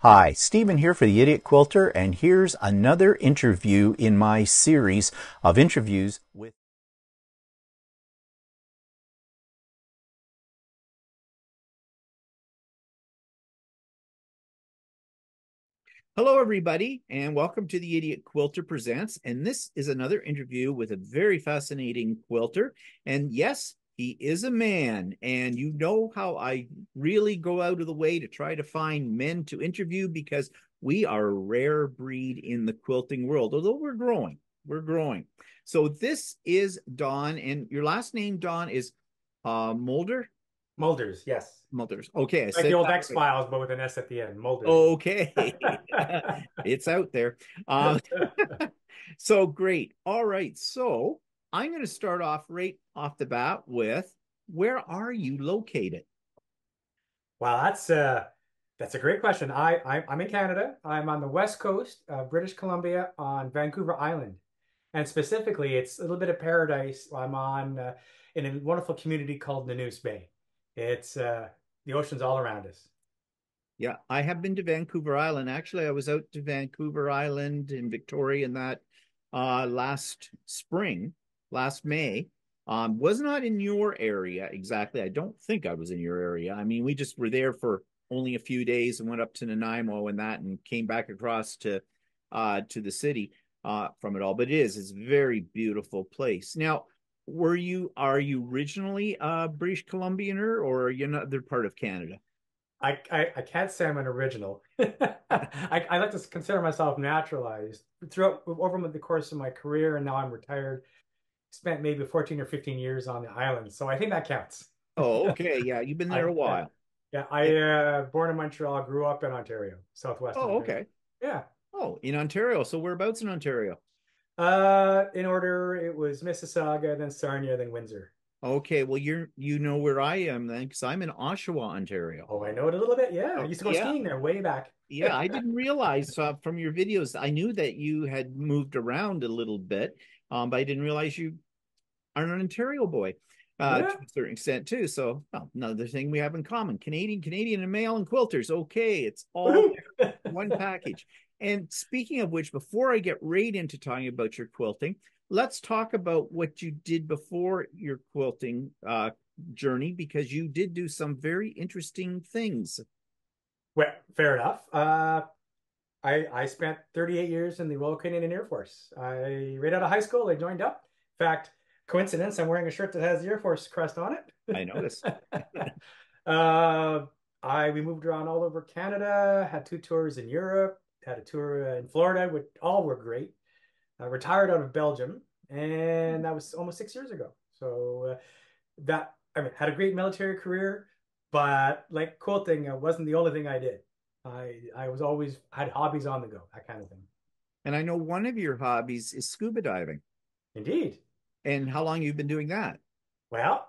Hi, Stephen here for the Idiot Quilter, and here's another interview in my series of interviews with. Hello, everybody, and welcome to the Idiot Quilter Presents. And this is another interview with a very fascinating quilter. And yes, he is a man. And you know how I really go out of the way to try to find men to interview because we are a rare breed in the quilting world, although we're growing. We're growing. So this is Don, and your last name, Don, is Mulder? Mulders, yes. Mulders. Okay, I Like the said old that right. X-Files, but with an S at the end. Mulders. Okay. It's out there. Uh, so great. All right. So I'm going to start off right off the bat with where are you located? Wow, that's a great question. I'm in Canada. I'm on the west coast of British Columbia on Vancouver Island. And specifically, it's a little bit of paradise. I'm on in a wonderful community called Nanoose Bay. It's the ocean's all around us. Yeah, I have been to Vancouver Island. Actually, I was out to Vancouver Island in Victoria and that last spring, last May. Was not in your area exactly. I don't think I was in your area. I mean, we just were there for only a few days and went up to Nanaimo and that and came back across to the city from it all. But it's a very beautiful place. Now, are you originally a British Columbianer or are you another part of Canada? I can't say I'm an original. I like to consider myself naturalized throughout over the course of my career, and now I'm retired. Spent maybe 14 or 15 years on the island, so I think that counts. Oh, okay. Yeah, you've been there I a yeah, while. yeah. Eh, Born in Montreal, grew up in Ontario, Southwest Oh, Ontario. okay. Yeah. Oh, in Ontario. So whereabouts in Ontario? In order, it was Mississauga, then Sarnia, then Windsor. Okay, well you know where I am then, because I'm in Oshawa, Ontario. Oh, I know it a little bit. Yeah, I Oh, used to go yeah, skiing there way back. yeah. I didn't realize from your videos. I knew that you had moved around a little bit, but I didn't realize you are an Ontario boy to Yeah. a certain extent too. So, well, another thing we have in common: Canadian, and male and quilters. Okay, it's all Woohoo! one package. And speaking of which, before I get right into talking about your quilting, let's talk about what you did before your quilting journey because you did do some very interesting things. Well, fair enough. I spent 38 years in the Royal Canadian Air Force. Right out of high school, I joined up. In fact, coincidence, I'm wearing a shirt that has the Air Force crest on I noticed. it. uh, we moved around all over Canada, had two tours in Europe, had a tour in Florida, which all were great. I retired out of Belgium, and that was almost 6 years ago. So that I mean, had a great military career, but like quilting wasn't the only thing I did. I was always had hobbies on the go, that kind of thing. And I know one of your hobbies is scuba diving. Indeed. And how long you've been doing that? Well,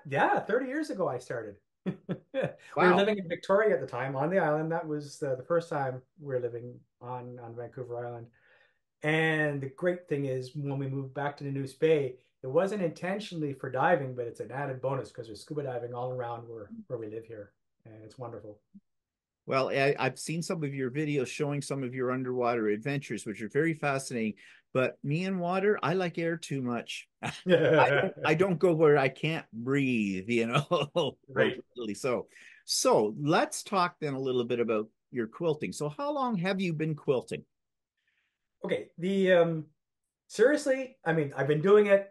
yeah, 30 years ago I started. We were Wow. living in Victoria at the time on the island. That was the first time we were living on Vancouver Island. And the great thing is when we moved back to the Nanoose Bay, it wasn't intentionally for diving, but it's an added bonus because there's scuba diving all around where we live here. And it's wonderful. Well, I've seen some of your videos showing some of your underwater adventures, which are very fascinating. But me and water, I like air too much. I don't go where I can't breathe, Right. appropriately. So let's talk then a little bit about your quilting. So how long have you been quilting? Okay. The seriously, I mean, I've been doing it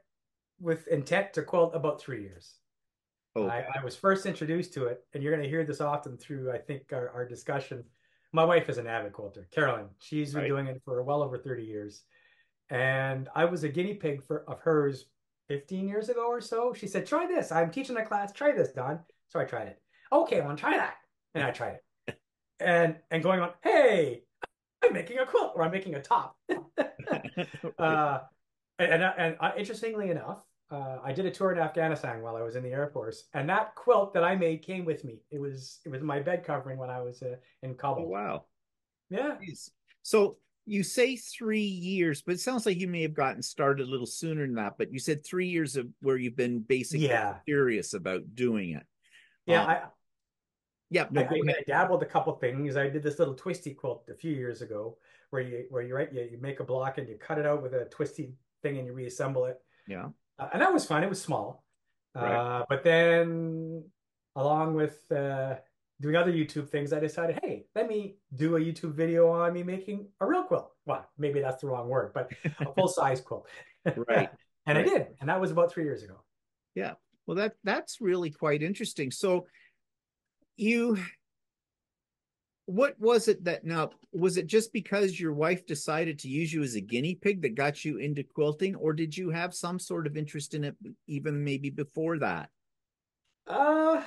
with intent to quilt about 3 years. Okay. I was first introduced to it, and you're going to hear this often through, I think, our discussion. My wife is an avid quilter, Carolyn. She's been Right. doing it for well over 30 years. And I was a guinea pig of hers 15 years ago or so. She said, try this. I'm teaching a class. Try this, Don. So I tried it. Okay, I want to try that. And I tried it. And going on, hey, I'm making a quilt or I'm making a top. uh, Interestingly enough, I did a tour in Afghanistan while I was in the Air Force, and that quilt that I made came with me. It was my bed covering when I was in Oh, Kabul. wow. Yeah, Jeez. So you say 3 years, but it sounds like you may have gotten started a little sooner than that. But you said 3 years of where you've been basically yeah, serious about doing it. yeah. Um, Yeah, no, go I ahead. dabbled a couple things. I did this little twisty quilt a few years ago, where you right you make a block and you cut it out with a twisty thing and you reassemble it, Yeah, and that was fun. It was small, right. but then along with doing other YouTube things, I decided, hey, let me do a YouTube video on me making a real quilt. Well, maybe that's the wrong word, but a full size quilt, Right. and I Right. did, and that was about 3 years ago. Yeah. Well, that's really quite interesting. So you what was it that now was it just because your wife decided to use you as a guinea pig that got you into quilting, or did you have some sort of interest in it even maybe before that? Uh,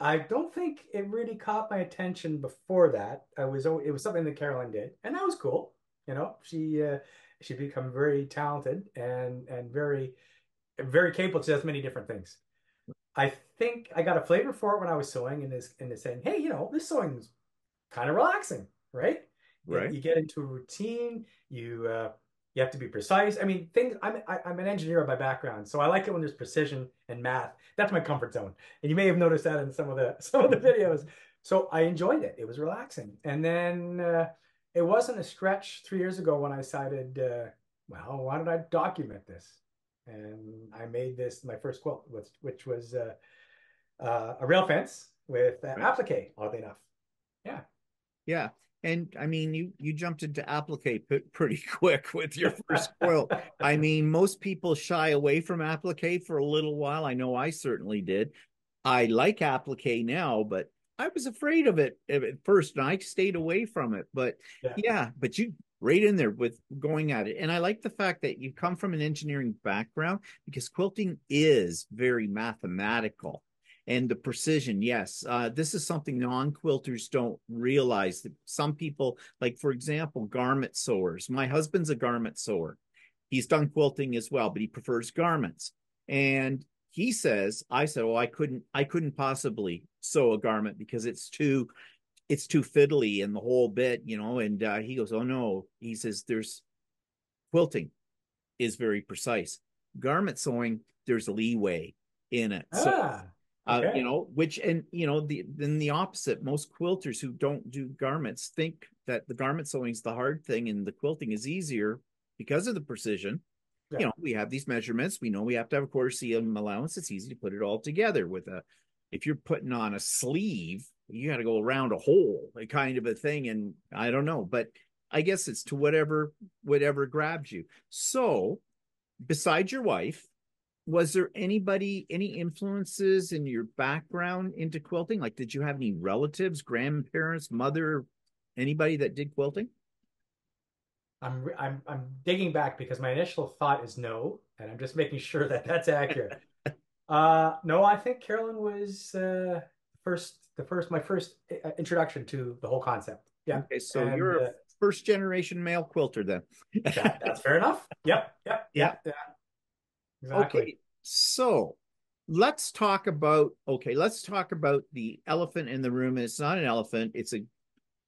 I don't think it really caught my attention before that. It was something that Carolyn did, and that was cool. You know, she become very talented and very capable. She does many different things. I think I got a flavor for it when I was sewing and is saying, hey, this sewing's kind of relaxing, right? Right. You get into a routine. You have to be precise. I mean, things. I'm an engineer by background, so I like it when there's precision and math. That's my comfort zone, and you may have noticed that in some of the some of the videos. So I enjoyed it. It was relaxing, and then it wasn't a stretch 3 years ago when I decided, well, why don't I document this? And I made this my first quilt, which was a rail fence with Right. applique. Oddly enough, yeah. Yeah. And I mean, you jumped into applique pretty quick with your first quilt. I mean, most people shy away from applique for a little while. I know I certainly did. I like applique now, but I was afraid of it at first, and I stayed away from it. But Yeah. yeah, but you right in there with going at it. And I like the fact that you come from an engineering background because quilting is very mathematical. And the precision, yes, this is something non-quilters don't realize. That some people, like for example, garment sewers. My husband's a garment sewer. He's done quilting as well, but he prefers garments. And he says, I said, "Oh, I couldn't possibly sew a garment because it's too fiddly and the whole bit, you know." And he goes, "Oh no," he says, "there's quilting is very precise. Garment sewing, there's leeway in it." So Ah, okay. which and then the opposite, most quilters who don't do garments think that the garment sewing is the hard thing and the quilting is easier because of the precision. Yeah. We have these measurements. We know we have to have a quarter cm allowance. It's easy to put it all together with a, if you're putting on a sleeve, you got to go around a hole, a kind of a thing. And I don't know, but I guess it's to whatever grabs you. So besides your wife, was there any influences in your background into quilting? Like, did you have any relatives, grandparents, mother, anybody that did quilting? I'm digging back because my initial thought is no, and I'm just making sure that that's accurate. No, I think Carolyn was my first introduction to the whole concept. Yeah, Okay, so and you're a first generation male quilter then. that's fair enough. Yep, yep, Yeah. yeah, yeah, exactly. Okay. So let's talk about the elephant in the room. And it's not an elephant, it's a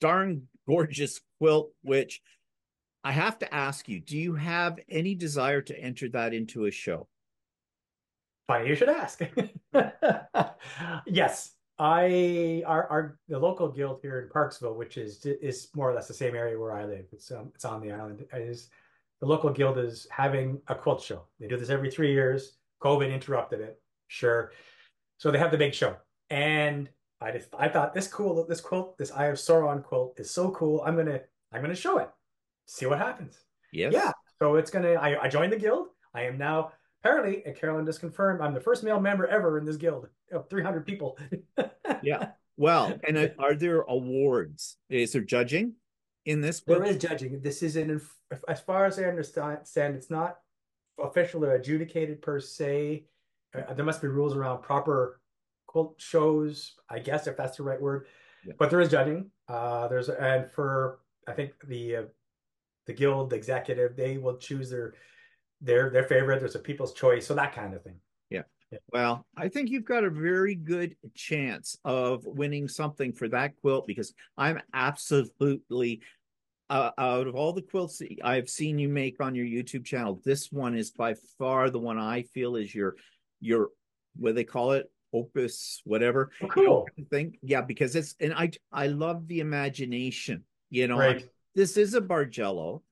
darn gorgeous quilt, which I have to ask you, do you have any desire to enter that into a show? Funny you should ask. Yes, I our the local guild here in Parksville, which is more or less the same area where I live. It's on the island. Is the local guild is having a quilt show. They do this every 3 years. COVID interrupted it. Sure. So they have the big show. And I thought this quilt, this Eye of Sauron quilt is so cool. I'm gonna show it. See what happens. Yeah. Yes. So I joined the guild. I am now apparently, and Carolyn just confirmed, I'm the first male member ever in this guild of 300 people. Yeah. Well, and are there awards? Is there judging in this There quilt? is judging. This is as far as I understand, it's not official or adjudicated per se. There must be rules around proper quilt shows, I guess, if that's the right word. Yeah. But there is judging. There's and for I think the guild the executive, they will choose their favorite. There's a people's choice, so that kind of thing. Yeah. Yeah. Well, I think you've got a very good chance of winning something for that quilt because I'm absolutely out of all the quilts that I've seen you make on your YouTube channel, this one is by far the one I feel is your what they call it, opus, whatever, Oh, you know, cool. kind of thing. Yeah, because and I love the imagination. You know, Right. this is a Bargello,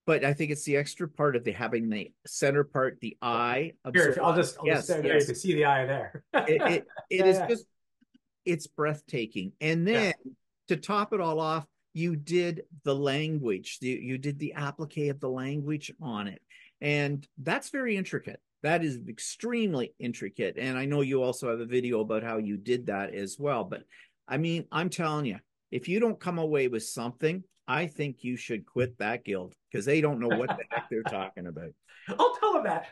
but I think it's the extra part of the having the center part, the eye Here, absorb. I'll just Yes, stand there. You yes. can see the eye there. It Yeah, is yeah, just it's breathtaking. And yeah. then to top it all off, you did the language. You did the applique of the language on it. And that's very intricate. That is extremely intricate. And I know you also have a video about how you did that as well. But I mean, I'm telling you, if you don't come away with something, I think you should quit that guild because they don't know what the heck they're talking about. I'll tell him that.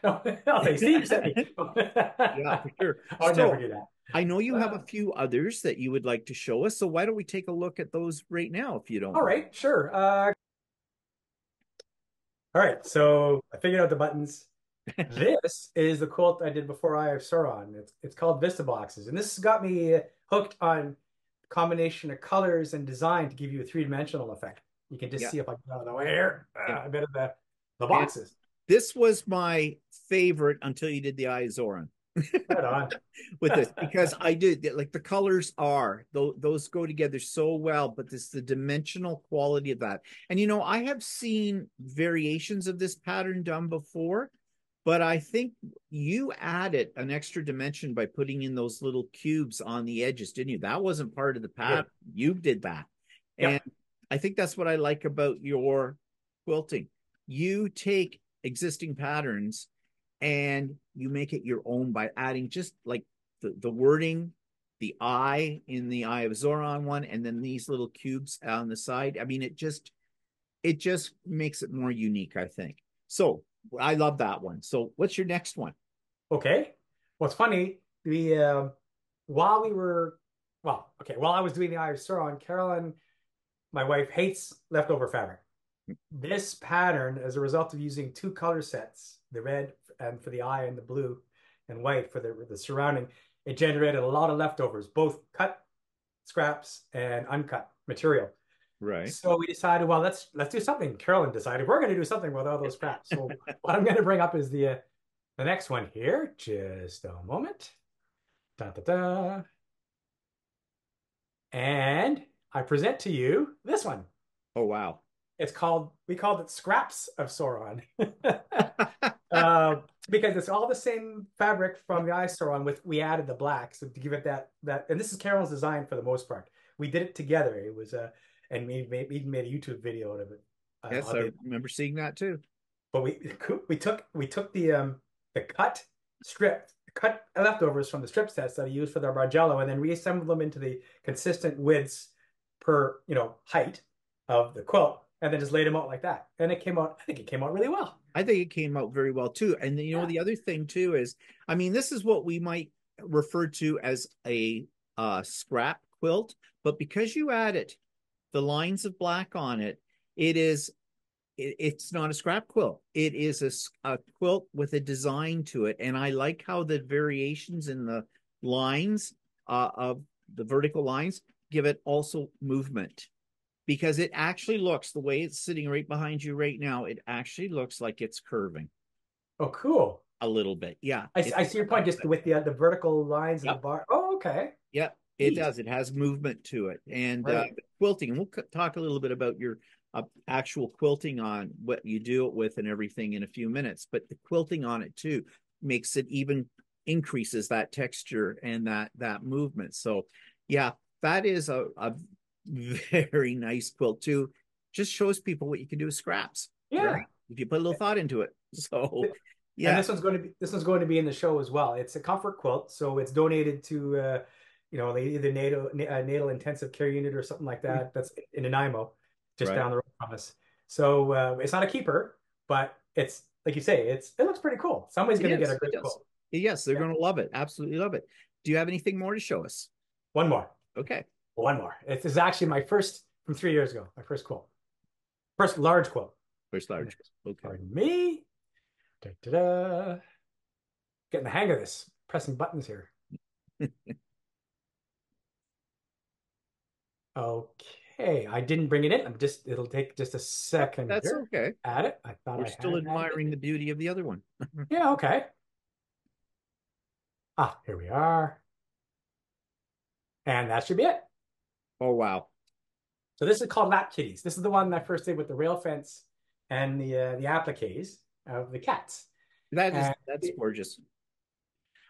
I'll say, see, you sent me. Yeah, for sure. I would never So do that. I know you have a Uh, few others that you would like to show us. So why don't we take a look at those right now, if you don't all mind? right, sure. All right, so I figured out the buttons. This is the quilt I did before I have Sauron. It's called Vista Boxes, and this has got me hooked on combination of colors and design to give you a three-dimensional effect. You can just Yeah, see if I get out of the way here. yeah. A bit of the And boxes. this was my favorite until you did the Eye of Zoran Right on. with this because I did like the colors are those go together so well, but this the dimensional quality of that. And you know, I have seen variations of this pattern done before, but I think you added an extra dimension by putting in those little cubes on the edges, didn't you? That wasn't part of the I did. pattern. You did that. And Yep. I think that's what I like about your quilting. You take existing patterns and you make it your own by adding just like the wording, the eye in the Eye of Zoran one, and then these little cubes on the side. I mean, it just makes it more unique, I think. So I love that one. So what's your next one? Okay. Well, it's funny. The while we were while I was doing the Eye of Sauron, Carolyn, my wife, hates leftover fabric. This pattern, as a result of using two color sets, the red and for the eye and the blue and white for the surrounding, it generated a lot of leftovers, both cut scraps and uncut material. Right. So we decided, well, let's do something. Carolyn decided we're going to do something with all those scraps. So what I'm going to bring up is the next one here. Just a moment. Da, da, da. And I present to you this one. Oh wow. We called it Scraps of Sauron. Because it's all the same fabric from the Eye Sauron with we added the black. So to give it that and this is Carol's design for the most part. We did it together. It was and we even made a YouTube video out of it. Yes, I Oddly. remember seeing that too. But we took the cut leftovers from the strip sets that I used for the Bargello and then reassembled them into the consistent widths per height of the quilt and then just laid them out like that. And I think it came out really well. I think it came out very well too. And you know, Yeah. the other thing too is, I mean, this is what we might refer to as a scrap quilt, but because you added the lines of black on it, it is it's not a scrap quilt. It is a quilt with a design to it, and I like how the variations in the lines of the vertical lines give it also movement because it actually looks the way it's sitting right behind you right now. It actually looks like it's curving Oh, cool. a little bit. Yeah, I see your point, just with the vertical lines of the yep, bar. Oh, okay. yep. It Neat. does. It has movement to it, and Right. quilting. And we'll talk a little bit about your actual quilting on what you do it with and everything in a few minutes. But the quilting on it too makes it even increases that texture and that movement. So, yeah, that is a very nice quilt too. Just shows people what you can do with scraps, Yeah. right? If you put a little thought into it. So, And yeah, this one's going to be in the show as well. It's a comfort quilt, so it's donated to either natal intensive care unit or something like that. That's in Nanaimo, just right. down the road from us. So it's not a keeper, but it's like you say, it looks pretty cool. Somebody's It going to get a is. It great does. quilt. Yes, they're Yeah. going to love it. Absolutely love it. Do you have anything more to show us? One more. Okay. One more. This is actually my first from 3 years ago. My first quilt. First large quilt. First large. Okay. Pardon me. Da, da, da. Getting the hang of this. Pressing buttons here. Okay. I didn't bring it in. It'll take just a second That's here. okay. Add it. I thought We're I still had added admiring the it. beauty of the other one. Yeah, okay. Ah, here we are. And that should be it. Oh, wow. So this is called lap kitties. This is the one I first did with the rail fence and the appliques of the cats. And That's gorgeous.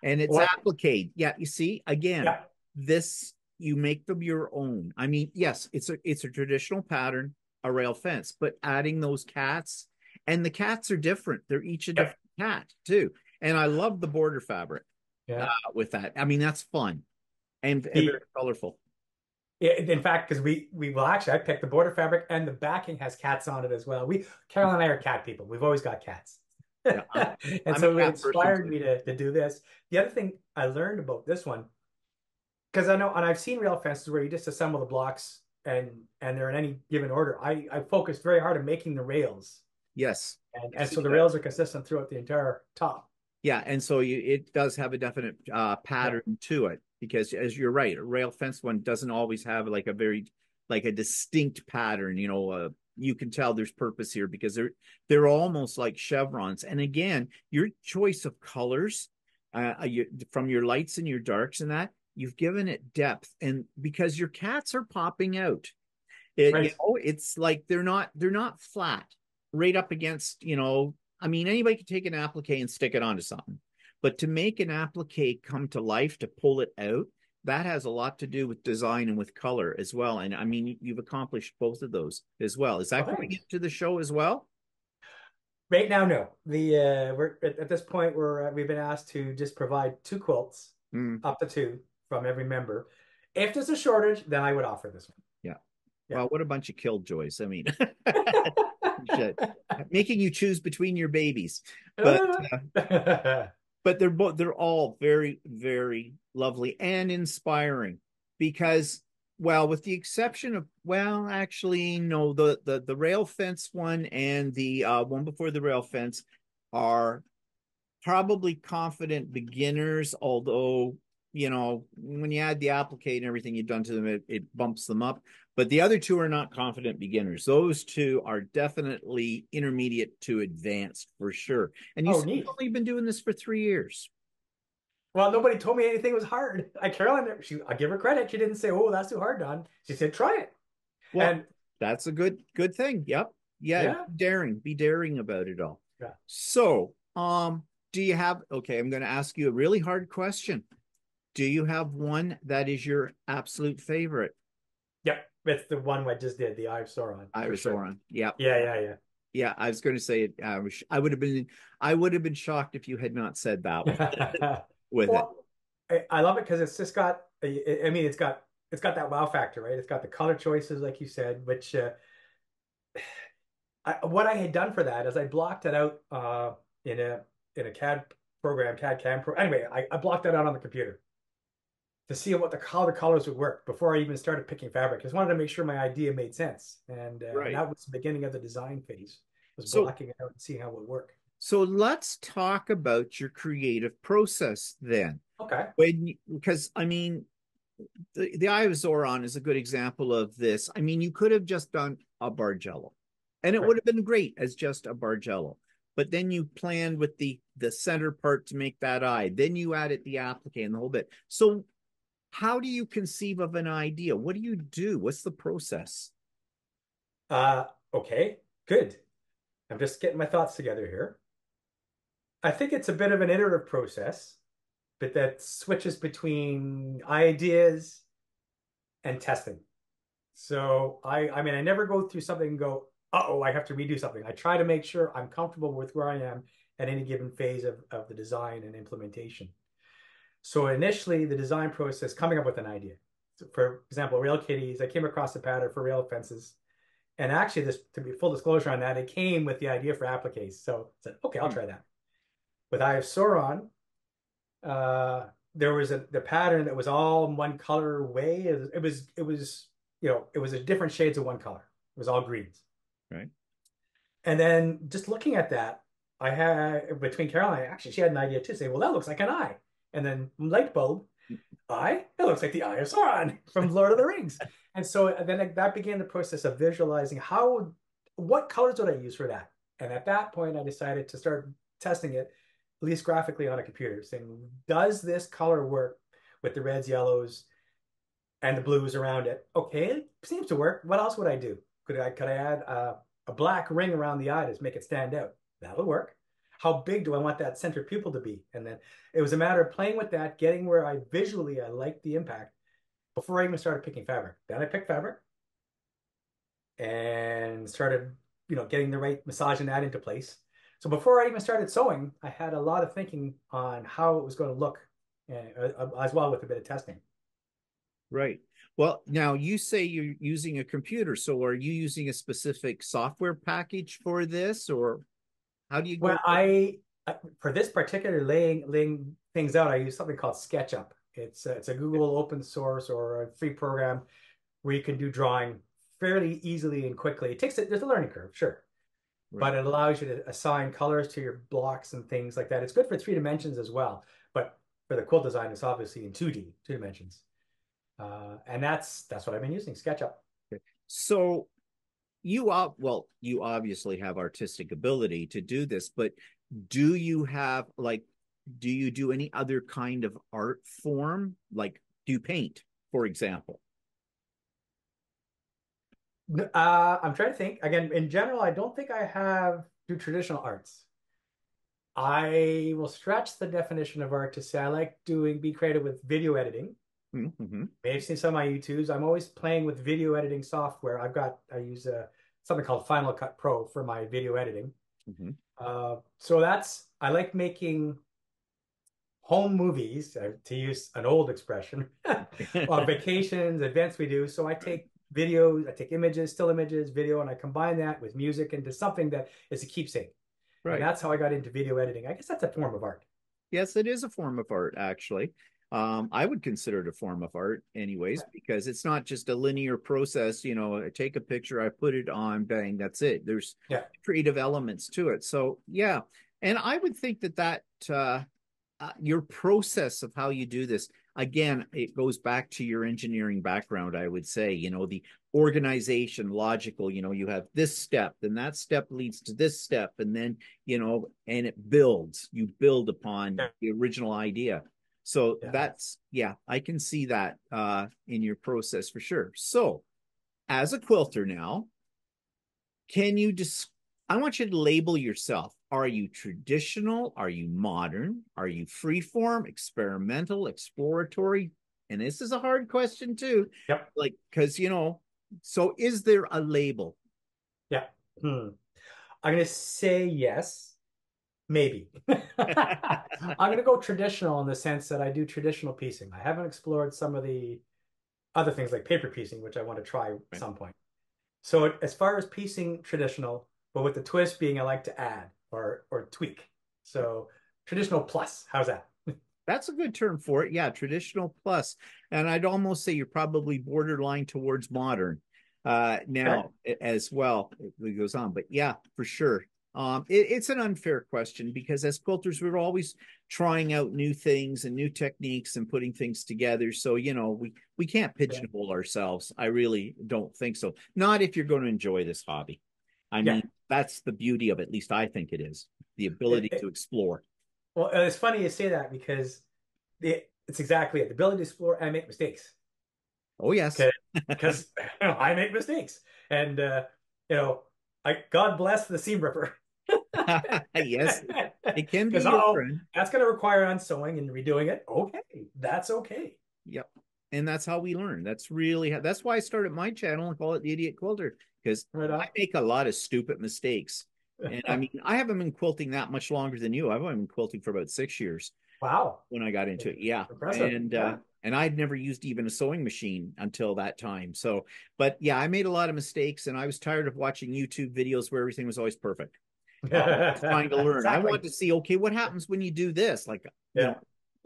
And it's what? applique. Yeah, you see, again, Yeah, this you make them your own. I mean, yes, it's a traditional pattern, a rail fence, but adding those cats, and the cats are different. They're each a yep, different cat too. And I love the border fabric yeah. with that. I mean, that's fun and very The colorful. in fact, because we will actually, I picked the border fabric and the backing has cats on it as well. Carol and I are cat people. We've always got cats. Yeah, And I'm a so it cat person inspired too. me to do this. The other thing I learned about this one, because I know, and I've seen rail fences where you just assemble the blocks and they're in any given order. I focused very hard on making the rails, Yes. and Yes, so it the does. rails are consistent throughout the entire top. Yeah, and so it does have a definite Yeah. pattern to it because, as you're right, a rail fence one doesn't always have like a very like a distinct pattern. You can tell there's purpose here because they're almost like chevrons. And again, your choice of colors, from your lights and your darks and that, you've given it depth, and because your cats are popping out, Right. it's like they're not flat right up against, I mean, anybody can take an applique and stick it onto something, but to make an applique come to life, to pull it out, that has a lot to do with design and with color as well. And I mean, you've accomplished both of those as well. Is Well, that going thanks. into the show as well? Right now, no. We're at this point we've been asked to just provide two quilts, Mm, up to two from every member. If there's a shortage, then I would offer this one. yeah. Yeah. Well, what a bunch of killjoys. I mean, shit. Making you choose between your babies. But they're all very, very lovely and inspiring because, well, with the exception of, well, actually no, the rail fence one and the one before the rail fence are probably confident beginners, although, when you add the applique and everything you've done to them, it bumps them up. But the other two are not confident beginners. Those two are definitely intermediate to advanced for sure. And you Oh, said you've neat. only been doing this for 3 years. Well, nobody told me anything was hard. Carolyn, I give her credit. She didn't say, "Oh, that's too hard, Don." She said, "Try it." Well, And that's a good thing. Yep. Yeah, yeah, be daring about it all. yeah, So, do you have, okay, I'm going to ask you a really hard question. Do you have one that is your absolute favorite? yep. It's the one I just did, the Eye of Sauron, for Iris sure. Oran. Yep. Yeah, yeah, Yeah, I was going to say it. I would have been shocked if you had not said that one yeah. with it. Well, I love it because it's just got. I mean, it's got that wow factor, right? It's got the color choices, like you said, which what I had done for that is I blocked it out in a CAD program, CAD CAM pro. Anyway, I blocked that out on the computer to see how the colors would work before I even started picking fabric. I just wanted to make sure my idea made sense, and Right. that was the beginning of the design phase. Was So blocking it out and seeing how it would work. so let's talk about your creative process then. Okay. Because I mean, the Eye of Zoran is a good example of this. I mean, you could have just done a Bargello, and it Right. would have been great as just a Bargello. But then you planned with the center part to make that eye. Then you added the applique and the whole bit. So how do you conceive of an idea? What do you do? What's the process? Okay. Good. I'm just getting my thoughts together here. I think it's a bit of an iterative process, but that switches between ideas and testing. So I mean, I never go through something and go, uh-oh, I have to redo something. I try to make sure I'm comfortable with where I am at any given phase of the design and implementation. So initially, the design process, coming up with an idea. So for example, rail kitties, I came across a pattern for rail fences. And actually, this, to be full disclosure on that, it came with the idea for appliques. So I said, okay, I'll try that. With Eye of Sauron, there was the pattern that was all one color way. It was a different shades of one color. It was all greens. Right. And then just looking at that, I had between Caroline, actually, she had an idea too, saying, well, that looks like an eye. And then light bulb, eye, it looks like the Eye of Sauron from Lord of the Rings. And so then that began the process of visualizing what colors would I use for that? And at that point, I decided to start testing it, at least graphically on a computer, saying, does this color work with the reds, yellows, and the blues around it. Okay, it seems to work. What else would I do? Could I add a black ring around the eye to make it stand out? That would work. How big do I want that center pupil to be? And then it was a matter of playing with that, getting where I visually I liked the impact before I even started picking fabric. Then I picked fabric and started, getting the right massaging that into place. So before I even started sewing, I had a lot of thinking on how it was going to look, as well with a bit of testing. Right. Well, now you say you're using a computer, so are you using a specific software package for this, or how do you Well, go? for this particular laying things out, I use something called SketchUp. It's a Google open source or a free program where you can do drawing fairly easily and quickly. There's a learning curve, sure, Right. but it allows you to assign colors to your blocks and things like that. It's good for 3 dimensions as well, but for the quilt design, it's obviously in 2 dimensions. And that's what I've been using, SketchUp. Okay. So you obviously have artistic ability to do this, but do you have like, do you do any other kind of art form? Like, do you paint, for example? I'm trying to think. Again, in general, I don't think I have do traditional arts. I will stretch the definition of art to say I like be creative with video editing. Mm-hmm. May have seen some of my YouTubes. I'm always playing with video editing software. I use something called Final Cut Pro for my video editing. Mm-hmm. So I like making home movies, to use an old expression, on vacations, events we do. So I take videos, I take images, still images, video, and I combine that with music into something that is a keepsake. And Right. that's how I got into video editing. I guess that's a form of art. Yes, it is a form of art, actually. I would consider it a form of art, anyways, Yeah. because it's not just a linear process. I take a picture, I put it on, bang, that's it. There's Yeah. creative elements to it. So, yeah. And I would think that your process of how you do this, again, it goes back to your engineering background, I would say, the organization, logical, you have this step, then that step leads to this step, and then, and you build upon Yeah. the original idea. So Yeah. yeah, I can see that in your process for sure. So as a quilter now, can you just, I want you to label yourself. Are you traditional? Are you modern? Are you freeform, experimental, exploratory? And this is a hard question too. Yep. Like, because, so is there a label? Yeah. I'm going to say yes, maybe. I'm going to go traditional in the sense that I do traditional piecing. I haven't explored some of the other things like paper piecing, which I want to try at Right. some point. So as far as piecing traditional, but with the twist being I like to add or tweak. So traditional plus, how's that? That's a good term for it. Yeah, traditional plus. And I'd almost say you're probably borderline towards modern Okay. now as well. It goes on. But yeah, for sure. It's an unfair question because as quilters, we're always trying out new things and new techniques and putting things together. So, we can't Yeah. pigeonhole ourselves. I really don't think so. Not if you're going to enjoy this hobby. I Yeah. mean, that's the beauty of it. At least I think it is the It, ability to it, explore. well, it's funny you say that because it's exactly it. The ability to explore and make mistakes. Oh, yes. Because I make mistakes. And you know, God bless the seam ripper. Yes, it can be Because your oh, friend. that's going to require unsewing and redoing it. Okay, that's okay. Yep. And that's how we learn. That's why I started my channel and call it the Idiot Quilter, because Right I on. make a lot of stupid mistakes. And I mean, I haven't been quilting that much longer than you. I've only been quilting for about 6 years Wow, when I got into it. Yeah. impressive. And Yeah, and I'd never used even a sewing machine until that time. So, but yeah, I made a lot of mistakes and I was tired of watching YouTube videos where everything was always perfect. Trying to learn. I want exactly. to see, okay, what happens when you do this? Like, Yeah, it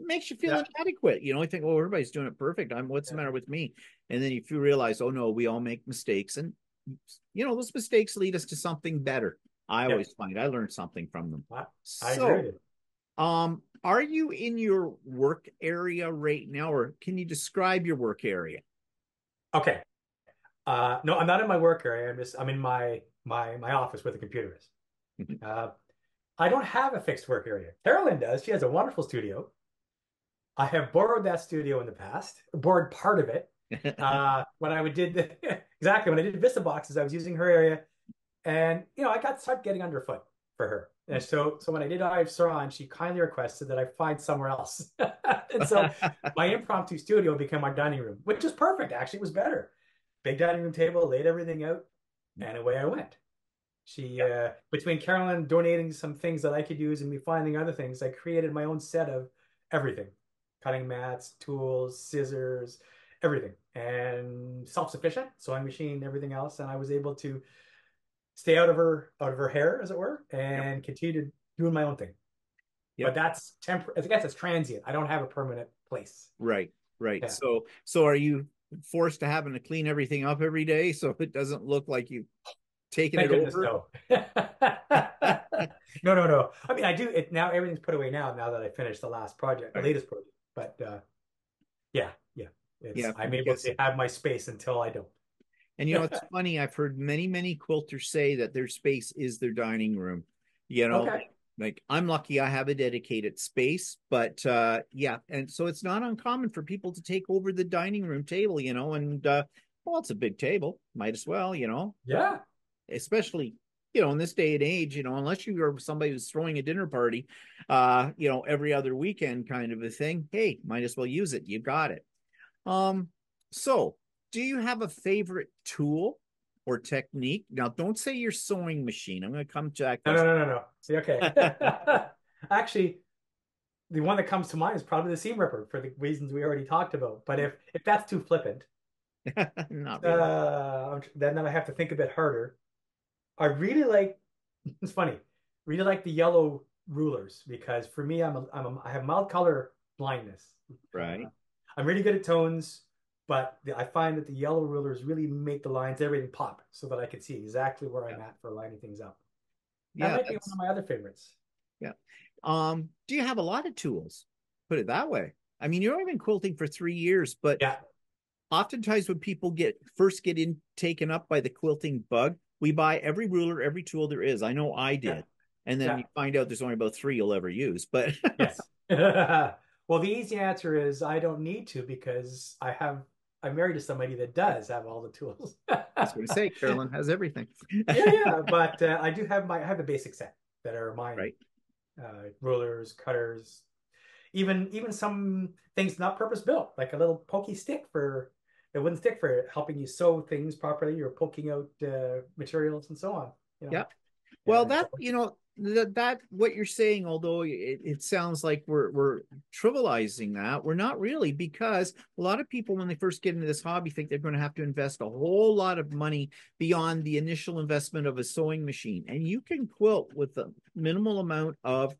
makes you feel yeah, inadequate. I think, well, everybody's doing it perfect. What's the yeah, matter with me? And then if you realize, oh no, we all make mistakes. And, those mistakes lead us to something better. I yeah. always find I learned something from them. I agree with So, you. are you in your work area right now, or can you describe your work area? Okay. No, I'm not in my work area. I'm in my office where the computer is. Uh, I don't have a fixed work area. Carolyn does. She has a wonderful studio. I have borrowed that studio in the past, borrowed part of it. When I would did exactly when I did Vista boxes, I was using her area, and I got started getting underfoot for her. And so when I did Eye of Sauron, she kindly requested that I find somewhere else. And so my impromptu studio became my dining room, which is perfect. Actually, it was better. Big dining room table, laid everything out, and away I went. She between Carolyn donating some things that I could use and me finding other things, I created my own set of everything. Cutting mats, tools, scissors, everything. And self-sufficient, sewing machine, everything else. And I was able to stay out of her hair, as it were, Yep. and continue doing my own thing. But Yep. that's temporary. I guess it's transient. I don't have a permanent place. Right. Right. Yeah. So are you forced to having to clean everything up every day so it doesn't look like you've taken Thank it goodness over? no. No, no, no. I mean, I do it now. Everything's put away now that I finished the last project, the Right. latest project. But yeah, yeah. Yeah, I'm able because to have my space until I don't. and it's funny, I've heard many quilters say that their space is their dining room. You know, Okay. like I'm lucky I have a dedicated space, but yeah, and so it's not uncommon for people to take over the dining room table, and well, it's a big table, might as well, Yeah. especially in this day and age, unless you are somebody who's throwing a dinner party, every other weekend kind of a thing. Hey, might as well use it. You got it. Um, so do you have a favorite tool or technique? Now, don't say your sewing machine. I'm going to come to that No, no, question. no, no, no. See, okay. Actually, the one that comes to mind is probably the seam ripper for the reasons we already talked about. But if that's too flippant, Not really. then I have to think a bit harder. I really like. It's funny. Really like the yellow rulers because for me, I have mild color blindness. Uh, Right. I'm really good at tones, but I find that the yellow rulers really make the lines, everything pop, so that I can see exactly where Yeah. I'm at for lining things up. That Yeah, might be one of that's my other favorites. yeah. Do you have a lot of tools? Put it that way. I mean, you've only been quilting for 3 years, but Yeah, oftentimes when people get in taken up by the quilting bug, we buy every ruler, every tool there is. I know I yeah, did. And then yeah. you find out there's only about three you'll ever use. But Yes. Well, the easy answer is I don't need to because I'm married to somebody that does have all the tools. I was going to say, Carolyn has everything. Yeah, yeah, but I have the basic set that are mine. Right. Rulers, cutters, even some things not purpose built, like a little pokey stick for a wooden stick for helping you sew things properly or poking out materials and so on. You know, Yeah. Well, so that what you're saying, although it sounds like we're trivializing that, we're not really, because a lot of people when they first get into this hobby think they're going to have to invest a whole lot of money beyond the initial investment of a sewing machine, and you can quilt with a minimal amount of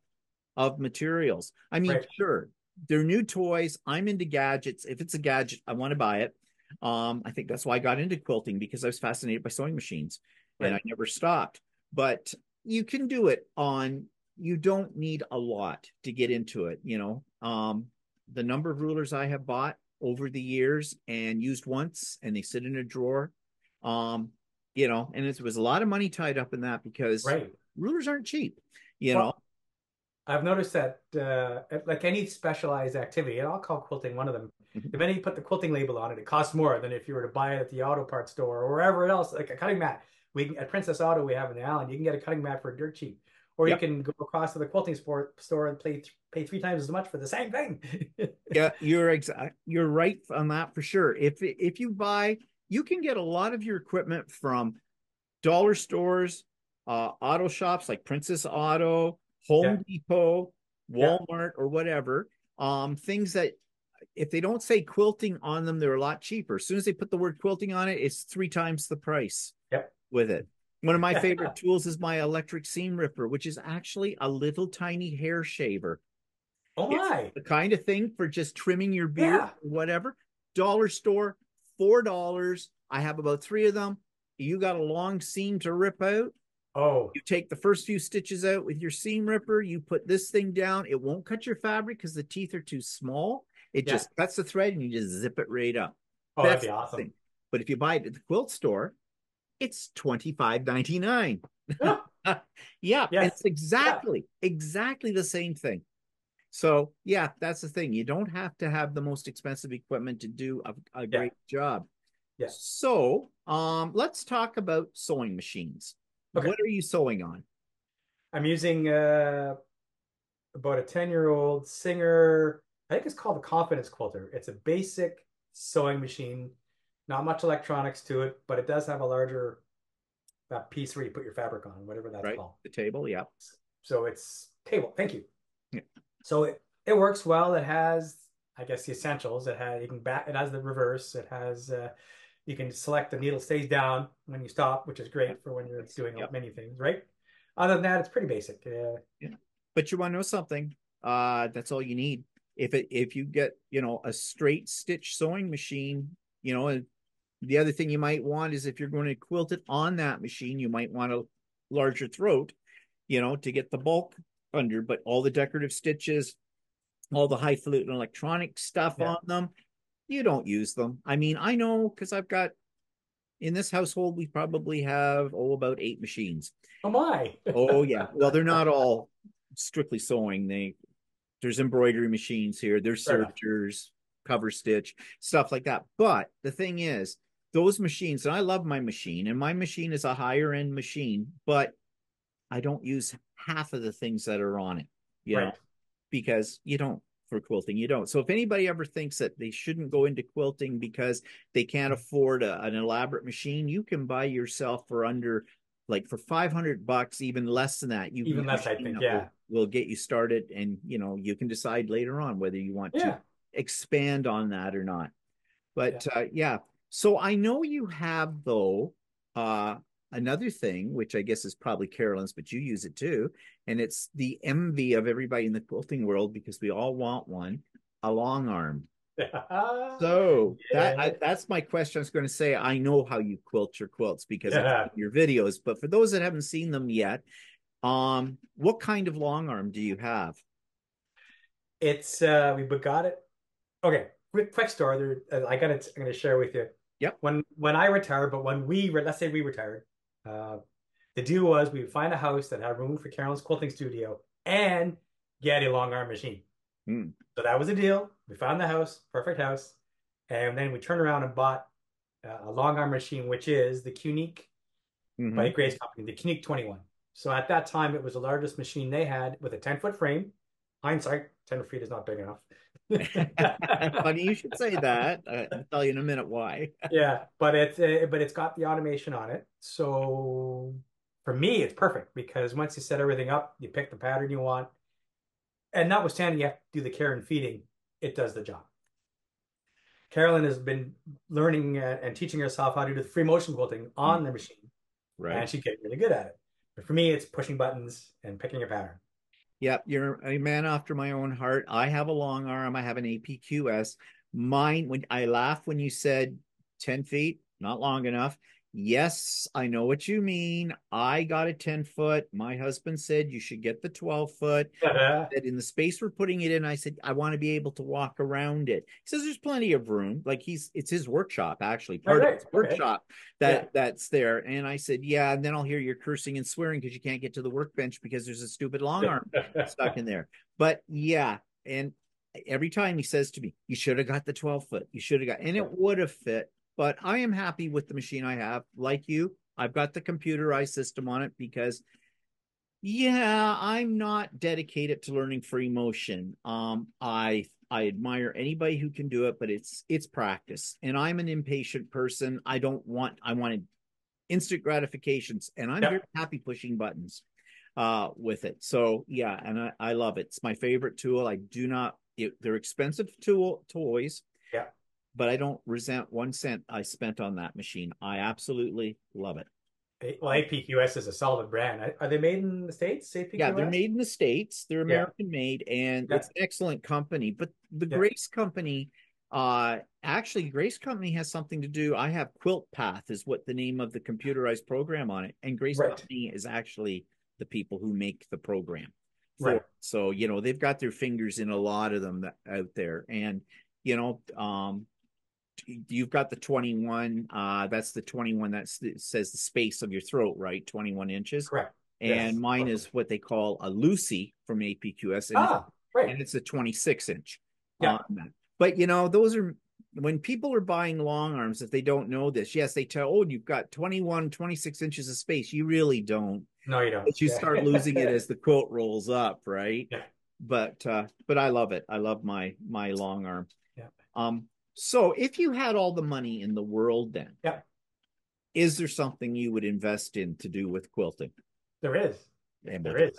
materials. I mean, right, sure, they're new toys. I'm into gadgets. If it's a gadget, I want to buy it. I think that's why I got into quilting, because I was fascinated by sewing machines, and I right, never stopped. But you can do it on. You don't need a lot to get into it. The number of rulers I have bought over the years and used once, and they sit in a drawer. Um, and it was a lot of money tied up in that because right. rulers aren't cheap. You know, Well, I've noticed that like any specialized activity, and I'll call quilting one of them. The minute you put the quilting label on it, it costs more than if you were to buy it at the auto parts store or wherever else, like a cutting mat. At Princess Auto we have in the Allen, you can get a cutting mat for dirt cheap, or you yep. can go across to the quilting store and pay 3 times as much for the same thing. Yeah, you're right on that for sure. If you buy, you can get a lot of your equipment from dollar stores, auto shops like Princess Auto, Yeah, Home Depot, yeah, Walmart, or whatever. Things that if they don't say quilting on them, they're a lot cheaper. As soon as they put the word quilting on it, it's three times the price yep. with it. One of my favorite tools is my electric seam ripper, which is actually a little tiny hair shaver. Oh It's my, the kind of thing for just trimming your beard yeah. or whatever. Dollar store, $4. I have about three of them. You got a long seam to rip out. Oh, You take the first few stitches out with your seam ripper. You put this thing down. It won't cut your fabric because the teeth are too small. It yeah. just cuts the thread and you just zip it right up. Oh, that'd That's be the awesome. thing. But if you buy it at the quilt store, it's 25.99. Oh, Yeah, and yes. it's Yeah. exactly the same thing. So yeah, that's the thing. You don't have to have the most expensive equipment to do a Yeah, great job. yeah. So let's talk about sewing machines. Okay. What are you sewing on? I'm using about a 10-year-old Singer. I think it's called the Confidence Quilter. It's a basic sewing machine, not much electronics to it, but it does have a larger that piece where you put your fabric on, whatever that's Right? called. The table, yeah. So it's table. Thank you. Yeah. So it works well. It has, I guess, the essentials. You can back. It has the reverse. It has you can select the needle stays down when you stop, which is Yeah. great for when you're Nice. doing Yep. many things, right? Other than that, it's pretty basic. Yeah. But you want to know something? That's all you need. If you get, a straight stitch sewing machine, the other thing you might want is if you're going to quilt it on that machine, you might want a larger throat, to get the bulk under, but all the decorative stitches, all the highfalutin electronic stuff Yeah. on them, you don't use them. I mean, I know because I've got in this household, we probably have, about 8 machines. Oh my. Oh yeah. Well, they're not all strictly sewing. There's embroidery machines here, there's Fair enough. sergers, cover stitch, stuff like that. But the thing is, those machines, and I love my machine, and my machine is a higher end machine, but I don't use half of the things that are on it, you know, Right. because you don't for quilting, you don't. So if anybody ever thinks that they shouldn't go into quilting because they can't afford an elaborate machine, you can buy yourself for under like for $500, even less than that. You can Even get a less, I machine think. that Yeah. will get you started, and you can decide later on whether you want to Yeah. expand on that or not. Yeah. But yeah, so I know you have though uh another thing, which I guess is probably Carolyn's, but you use it too, and it's the envy of everybody in the quilting world because we all want one, a long arm. So Yeah. that's my question. I was going to say I know how you quilt your quilts because I've Yeah. seen your videos, but for those that haven't seen them yet, what kind of long arm do you have? It's we got it. Okay, quick story. I'm gonna share with you. Yep. When I retired, but when let's say we retired, uh, the deal was we would find a house that had room for Carolyn's quilting studio and get a long arm machine. Mm. So that was the deal. We found the house, perfect house, and then we turned around and bought a long arm machine, which is the Unique by Hmm. Gray's company, the Unique 21. So at that time, it was the largest machine they had with a 10-foot frame. Hindsight, 10 feet is not big enough. Funny you should say that. I'll tell you in a minute why. Yeah, but it's got the automation on it. So for me, it's perfect because once you set everything up, you pick the pattern you want, and notwithstanding you have to do the care and feeding, it does the job. Carolyn has been learning and teaching herself how to do the free motion quilting Mm. on the machine, Right. and she's getting really good at it. But for me, it's pushing buttons and picking a pattern. Yep, you're a man after my own heart. I have a long arm. I have an APQS. Mine, when I laugh when you said 10 feet, not long enough. Yes, I know what you mean. I got a 10 foot. My husband said you should get the 12 foot. That in the space we're putting it in, I said, I want to be able to walk around it. He says there's plenty of room. Like it's his workshop, actually, Right, part of right. his Okay. workshop Yeah. that's there. And I said, yeah, and then I'll hear you cursing and swearing because you can't get to the workbench because there's a stupid long arm stuck in there. But yeah, and every time he says to me, you should have got the 12 foot. You should have got, and it would have fit. But I am happy with the machine I have. Like you, I've got the computerized system on it because yeah, I'm not dedicated to learning free motion. I admire anybody who can do it, but it's practice. And I'm an impatient person. I wanted instant gratifications, and I'm very Yep. happy pushing buttons with it. So yeah, and I love it. It's my favorite tool. I do not they're expensive toys, Yep. but I don't resent 1 cent I spent on that machine. I absolutely love it. Well, APQS is a solid brand. Are they made in the States, Yeah, they're APQS? made in the States. They're Yeah. American made, and Yeah. it's an excellent company. But the Yeah. Grace Company, actually, Grace Company has something to do. I have Quilt Path is what the name of the computerized program on it, and Grace Right. Company is actually the people who make the program for Right. it. So they've got their fingers in a lot of them out there, and you know, you've got the 21 that's the 21 that says the space of your throat, right? 21 inches. Correct. And Yes. mine is what they call a Lucy from APQS, and it's Ah. Right. and it's a 26 inch Yeah. on that. But you know, those are when people are buying long arms, if they don't know this, yes, they tell, oh, you've got 21, 26 inches of space. You really don't. No, you don't. But you Yeah. start losing it as the quilt rolls up, right? Yeah. But I love it. I love my long arm. Yeah. So if you had all the money in the world, then Yeah. is there something you would invest in to do with quilting? There is. And There what's is.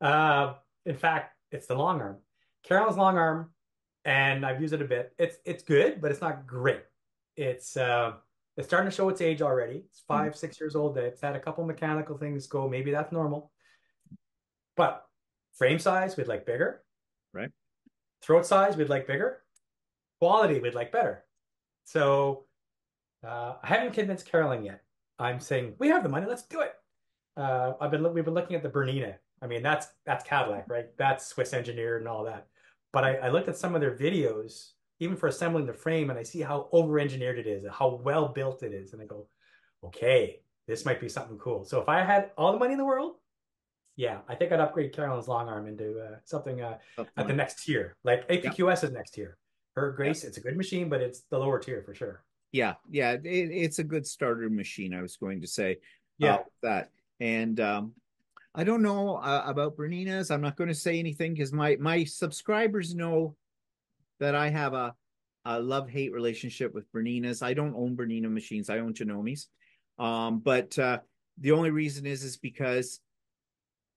that? In fact, it's the long arm. Carolyn's long arm, and I've used it a bit. It's good, but it's not great. It's it's starting to show its age already. It's Hmm, 5, 6 years old. It's had a couple mechanical things go. Maybe that's normal. But frame size, we'd like bigger. right? Throat size, we'd like bigger. Quality, we'd like better. So I haven't convinced Carolyn yet. I'm saying we have the money. Let's do it. We've been looking at the Bernina. I mean, that's Cadillac, right? That's Swiss engineered and all that. But I looked at some of their videos, even for assembling the frame, and I see how over-engineered it is, and how well built it is, and I go, okay, this might be something cool. So if I had all the money in the world, yeah, I think I'd upgrade Carolyn's long arm into something Up at the one. next tier, like Yep. APQS is next tier. Her Yep. Grace, it's a good machine, but it's the lower tier for sure. Yeah. Yeah. It's a good starter machine, I was going to say Yeah, that. And I don't know about Bernina's. I'm not going to say anything because my subscribers know that I have a love-hate relationship with Bernina's. I don't own Bernina machines. I own Genomi's. But the only reason is because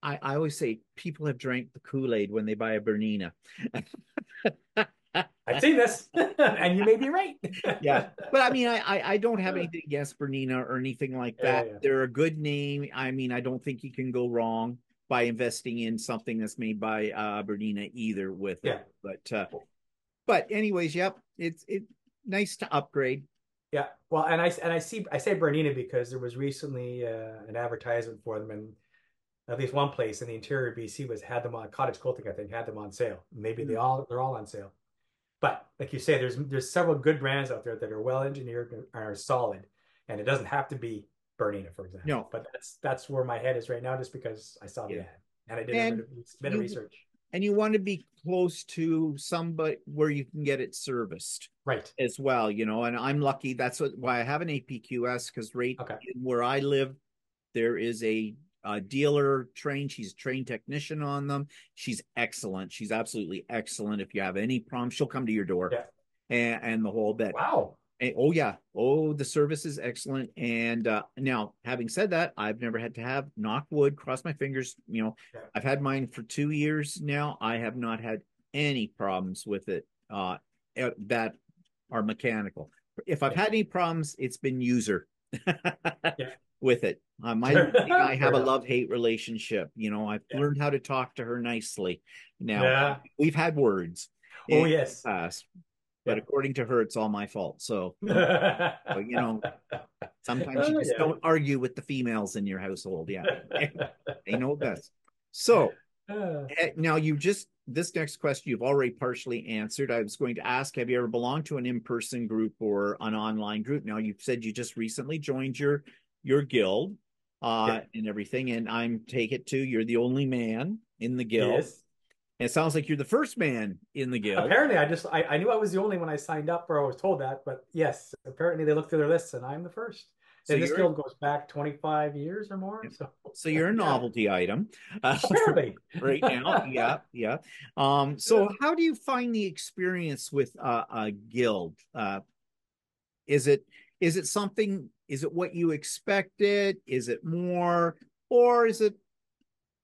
I always say people have drank the Kool-Aid when they buy a Bernina. I've seen this, and you may be right. Yeah. But I mean, I don't have anything against Bernina or anything like Yeah, that. yeah, They're a good name. I mean, I don't think you can go wrong by investing in something that's made by Bernina either with it. yeah, But anyways, yep, it's nice to upgrade. yeah. Well, and I say Bernina because there was recently an advertisement for them, and at least one place in the interior of BC was had them on Cottage Quilting, I think, had them on sale. Maybe Hmm. they're all on sale. But like you say, there's several good brands out there that are well engineered and are solid, and it doesn't have to be Bernina, for example. No, But that's where my head is right now, just because I saw the yeah. ad and I did And a bit of you research. and you want to be close to somebody where you can get it serviced Right. as well, you know. And I'm lucky. That's why I have an APQS because right Okay. where I live, there is a dealer trained. She's a trained technician on them. She's excellent. She's absolutely excellent. If you have any problems, she'll come to your door Yeah. and the whole bit. Wow. Oh yeah. Oh, the service is excellent. And now, having said that, I've never had to have knock wood, cross my fingers. You know, Yeah. I've had mine for 2 years now. I have not had any problems with it that are mechanical. If I've Yeah. had any problems, it's been user Yeah. with it. I Fair have a enough. love-hate relationship. You know, I've Yeah. learned how to talk to her nicely. Now, Yeah. we've had words Oh, in the yes. past, but Yeah. according to her, it's all my fault. So, but, you know, sometimes you Oh, just yeah. don't argue with the females in your household. Yeah, they know best. So now this next question you've already partially answered. I was going to ask, have you ever belonged to an in-person group or an online group? Now you've said you just recently joined your guild Yeah. and everything, and I'm take it too, you're the only man in the guild. Yes. And it sounds like you're the first man in the guild. Apparently, I knew I was the only when I signed up, or I was told that. But yes, apparently they looked through their lists, and I'm the first. So And this you're guild goes back 25 years or more. So so you're a yeah, novelty item apparently. right now. Yeah, yeah. So how do you find the experience with a guild? Is it is it something? Is it what you expected? Is it more, or is it?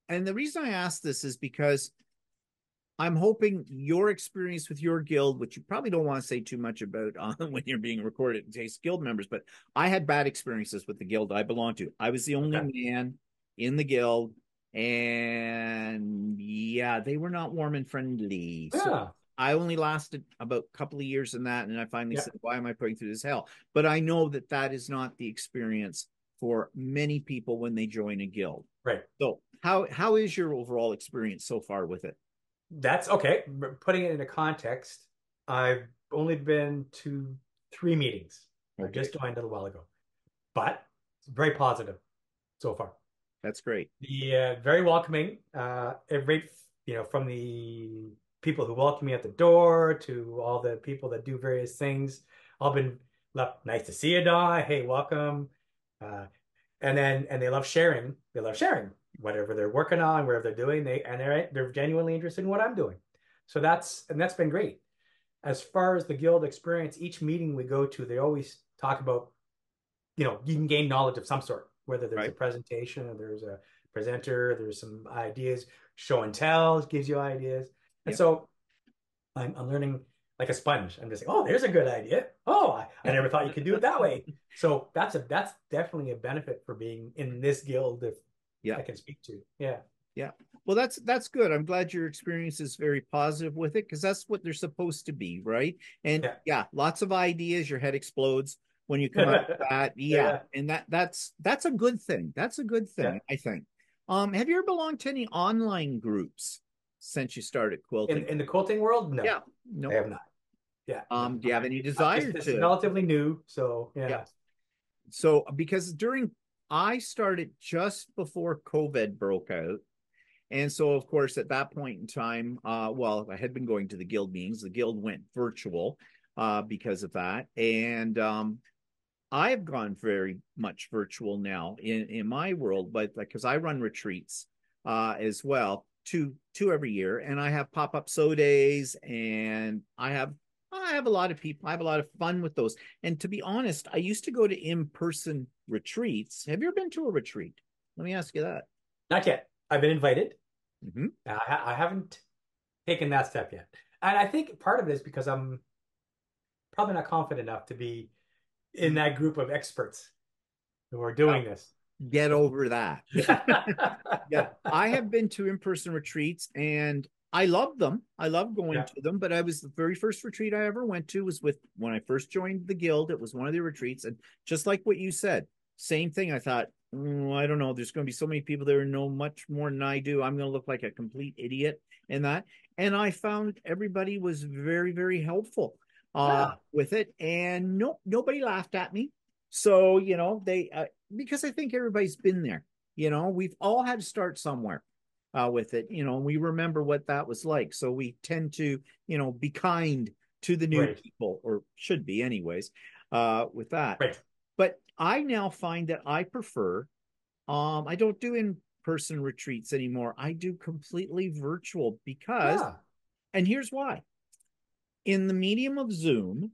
And the reason I ask this is because I'm hoping your experience with your guild, which you probably don't want to say too much about when you're being recorded in case guild members, but I had bad experiences with the guild I belonged to. I was the only Okay. man in the guild, and yeah, they were not warm and friendly. So Yeah. I only lasted about a couple of years in that, and I finally Yeah. said, "Why am I putting through this hell?" But I know that that is not the experience for many people when they join a guild. Right. So how is your overall experience so far with it? That's okay. Putting it into context, I've only been to 3 meetings. I Okay, just joined a little while ago, but it's very positive so far. that's great. The very welcoming. Right from the people who welcome me at the door to all the people that do various things, all been left. Nice to see you, Don. Hey, welcome. Uh, and they love sharing. They love sharing whatever they're working on, whatever they're doing. They're genuinely interested in what I'm doing. So that's been great. As far as the guild experience, each meeting we go to, they always talk about, you can gain knowledge of some sort, whether there's a Right. presentation or there's a presenter, there's some ideas, show and tell gives you ideas. And Yeah. so I'm learning like a sponge. I'm just like, oh, there's a good idea. Oh, I never thought you could do it that way. So that's definitely a benefit for being in this guild, if Yeah. I can speak to. Yeah. Yeah. Well, that's good. I'm glad your experience is very positive with it because that's what they're supposed to be, right? And Yeah. yeah, lots of ideas. Your head explodes when you come out of that. Yeah, Yeah. and that's a good thing. That's a good Yeah. thing, I think. Have you ever belonged to any online groups since you started In quilting? in the quilting world, no, Yeah. I No. have not. Yeah, no. Do you have any I'm just desire this is to? relatively new, so Yeah. yeah. So because during I started just before COVID broke out. And so, of course, at that point in time, well, I had been going to the guild meetings. The guild went virtual because of that. And I've gone very much virtual now in my world, but because I run retreats as well, two every year, and I have pop up sew days, and I have a lot of people. I have a lot of fun with those. And to be honest, I used to go to in person retreats. Have you ever been to a retreat? Let me ask you that. Not yet. I've been invited. Mm-hmm. I haven't taken that step yet, and I think part of it is because I'm probably not confident enough to be in that group of experts who are Well, doing this. get So, over that. Yeah, I have been to in-person retreats and I love them. I love going yeah, to them, but I was the very first retreat I ever went to was with when I first joined the guild. It was one of the retreats, and just like what you said, same thing. I thought, I don't know, there's going to be so many people there who know much more than I do. I'm going to look like a complete idiot in that. And I found everybody was very, very helpful yeah, with it, and nobody laughed at me. So they because I think everybody's been there. We've all had to start somewhere with it. We remember what that was like. So we tend to, be kind to the new right, people, or should be, anyways, with that. right, But I now find that I prefer, I don't do in person retreats anymore. I do completely virtual because, yeah, and here's why in the medium of Zoom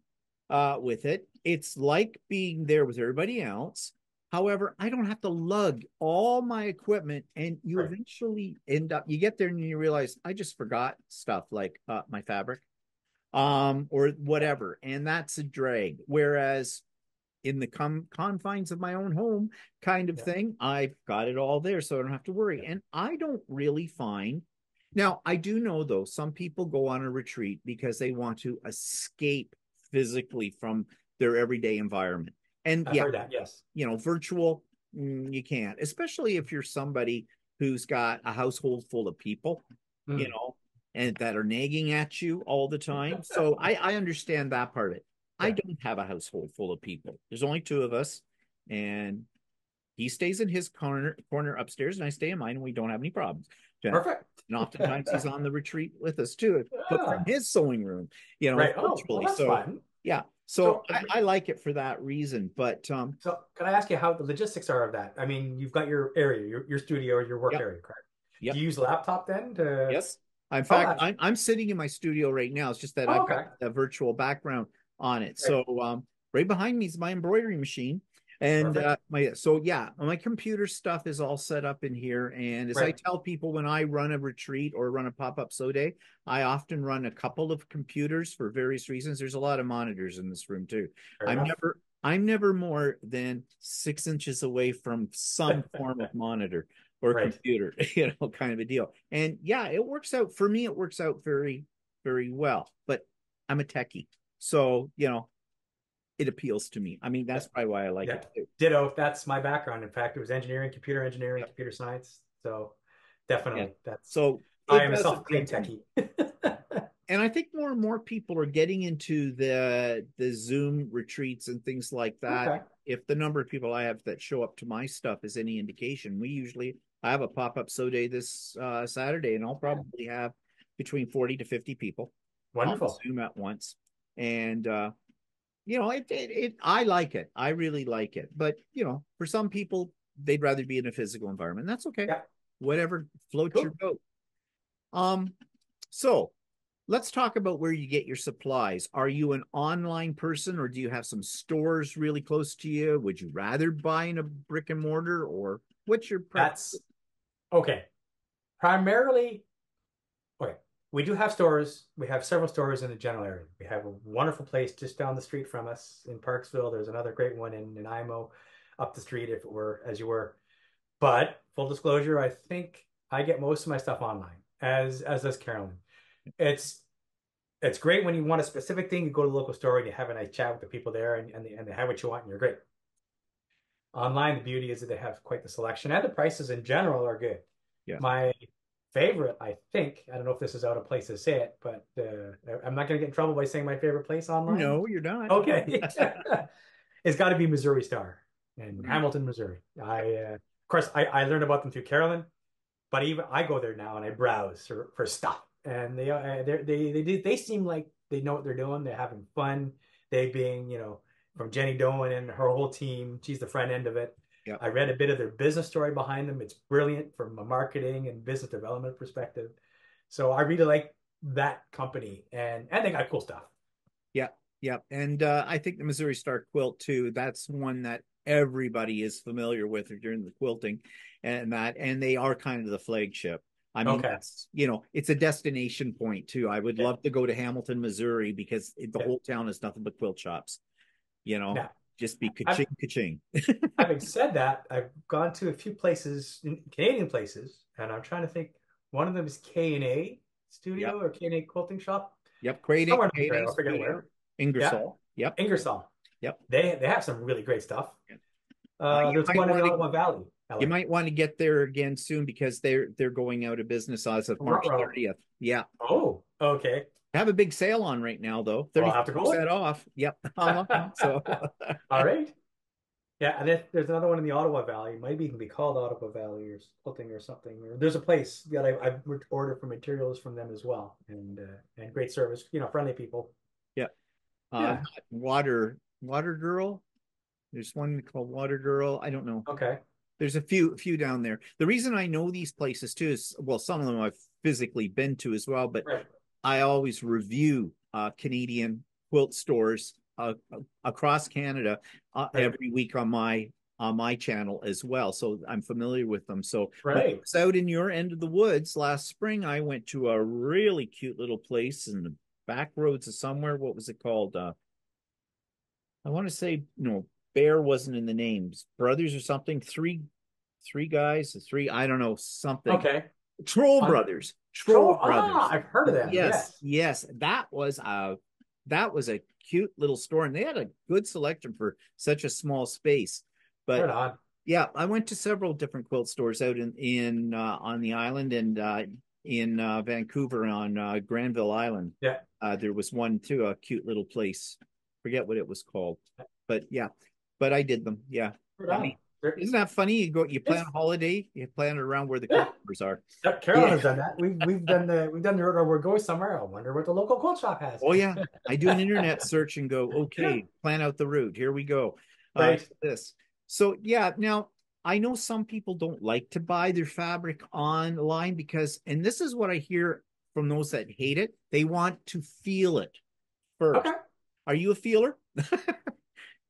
with it, it's like being there with everybody else. However, I don't have to lug all my equipment, and you right, eventually you get there and you realize I just forgot stuff like my fabric or whatever, and that's a drag. Whereas in the confines of my own home kind of yeah, thing, I've got it all there, so I don't have to worry. yeah, And I don't really find now, I do know though, some people go on a retreat because they want to escape physically from their everyday environment. And I've yeah, heard that. Yes. virtual, you can't, especially if you're somebody who's got a household full of people, you Mm. know, and that are nagging at you all the time. So I understand that part of it. I Yeah, don't have a household full of people. There's only two of us, and he stays in his corner upstairs, and I stay in mine, and we don't have any problems. Yeah. perfect. And oftentimes he's on the retreat with us too, but from Yeah. his sewing room, Right. Oh, well, virtually. that's So fun. yeah. So So, I like it for that reason. But so can I ask you how the logistics are of that? I mean, you've got your area, your studio, or your work yep, area, correct? Do yep. you use a laptop then to? Yes. In Oh, fact, I'm sitting in my studio right now. It's just that oh, I've got okay. a virtual background on it. Right. So right behind me is my embroidery machine. And Perfect. my computer stuff is all set up in here. And as I Right. tell people when I run a retreat or run a pop-up sew day, I often run a couple of computers for various reasons. There's a lot of monitors in this room too. Fair I'm enough. never I'm never more than 6 inches away from some form of monitor or Right. computer, kind of a deal. And yeah, it works out for me. It works out very, very well. But I'm a techie, so it appeals to me. I mean, Yeah. that's probably why I like Yeah. it too. Ditto. That's my background. In fact, it was engineering, Yep. computer science. So Yeah. definitely, that's So I it am a does self-proclaimed appeal to me. techie. And I think more and more people are getting into the Zoom retreats and things like that. Okay. If the number of people I have that show up to my stuff is any indication, we usually I have a pop-up sew day this Saturday, and I'll Yeah. probably have between 40 to 50 people on Wonderful. Zoom at once. And I like it. I really like it. But for some people, they'd rather be in a physical environment. That's okay. Yeah. Whatever floats your Cool. boat. Um, so let's talk about where you get your supplies. Are you an online person, or do you have some stores really close to you? Would you rather buy in a brick and mortar, or what's your preference? That's okay. Primarily, okay. We do have stores. We have several stores in the general area. We have a wonderful place just down the street from us in Parksville. There's another great one in IMO up the street if it were as you were. But full disclosure, I think I get most of my stuff online, as does Carolyn. It's it's great when you want a specific thing, you go to the local store and you have a nice chat with the people there and they have what you want and you're great. Online, the beauty is that they have quite the selection and the prices in general are good. Yeah. My favorite, I think, I don't know if this is out of place to say it, but I'm not going to get in trouble by saying my favorite place online. No, you're not. Okay. It's got to be Missouri Star in Right. Hamilton, Missouri. Of course, I learned about them through Carolyn, but even I go there now and I browse for stuff, and they seem like they know what they're doing. They're having fun. They being from Jenny Doan and her whole team. She's the front end of it. Yep. I read a bit of their business story behind them. It's brilliant from a marketing and business development perspective. So I really like that company, and they got cool stuff. Yeah, yeah, and I think the Missouri Star quilt too. That's one that everybody is familiar with during the quilting, and they are kind of the flagship. I mean, Okay. that's it's a destination point too. I would Yeah. love to go to Hamilton, Missouri, because the Yeah. whole town is nothing but quilt shops. You know, Now, just be I've, ka-ching, ka-ching. having said that, I've gone to a few places, Canadian places, and I'm trying to think. One of them is K&A Yep, Studio or K&A Quilting Shop, yep. somewhere in Crate A Ontario. I forget Studio, where. Yeah, Ingersoll. Yep, Ingersoll. yep. They have some really great stuff. You There's might one in the want to Ottawa Valley, You LA. might want to get there again soon, because they're going out of business as of March Ruh-roh. 30th. Yeah. Oh, okay. Have a big sale on right now though. Well, I'll have to go 30% look. off. Yep. Online. So All right. Yeah, and then there's another one in the Ottawa Valley. It might even be called Ottawa Valley or something or something. Or there's a place that I've ordered for materials from them as well, and great service. Friendly people. yeah. Yeah. Not Water Girl. There's one called Water Girl. I don't know. Okay. There's a few down there. The reason I know these places too is, well, some of them I've physically been to as well, but Right. I always review Canadian quilt stores across Canada Right. every week on my channel as well. So I'm familiar with them. So when I Right. was out in your end of the woods last spring, I went to a really cute little place in the back roads of somewhere. What was it called? I want to say no, Bear wasn't in the names. Brothers or something. Three guys, three, I don't know, something. Okay. Troll On Brothers. Troll Troll. Ah, Brothers. I've heard of them. Yes, Yes. yes. That was a cute little store, and they had a good selection for such a small space. But Right on. yeah, I went to several different quilt stores out in on the island, and in Vancouver on Granville Island. Yeah. There was one too, a cute little place. Forget what it was called, but yeah, but I did them. Yeah, Right I mean, on. There- isn't that funny? You plan a It's holiday, you plan it around where the yeah. customers are. Yep, Carolyn Yeah. has done that. We've done the road where we're going somewhere. I wonder what the local quilt shop has. Oh yeah. I do an internet search and go, okay, plan out the route. Here we go. Right. This. So yeah, now I know some people don't like to buy their fabric online because, and this is what I hear from those that hate it, they want to feel it Okay. first. Are you a feeler? Do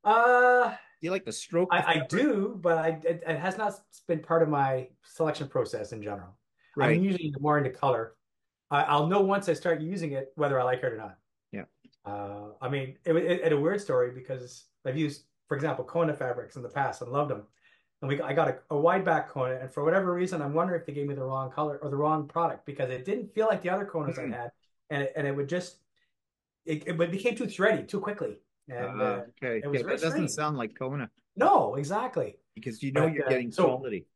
Uh, you like to stroke the I fabric? do, but it has not been part of my selection process in general. I'm Right. usually more into color. I'll know once I start using it whether I like it or not. Yeah. I mean, it's a weird story because I've used, for example, Kona fabrics in the past and loved them. And I got a wide back Kona, and for whatever reason, I'm wondering if they gave me the wrong color or the wrong product because it didn't feel like the other Konas I'd Hmm. had, and it would just it became too thready too quickly, and Okay. it was Yeah, very that doesn't strange. sound like Kona, No, exactly. because you know But you're getting so quality.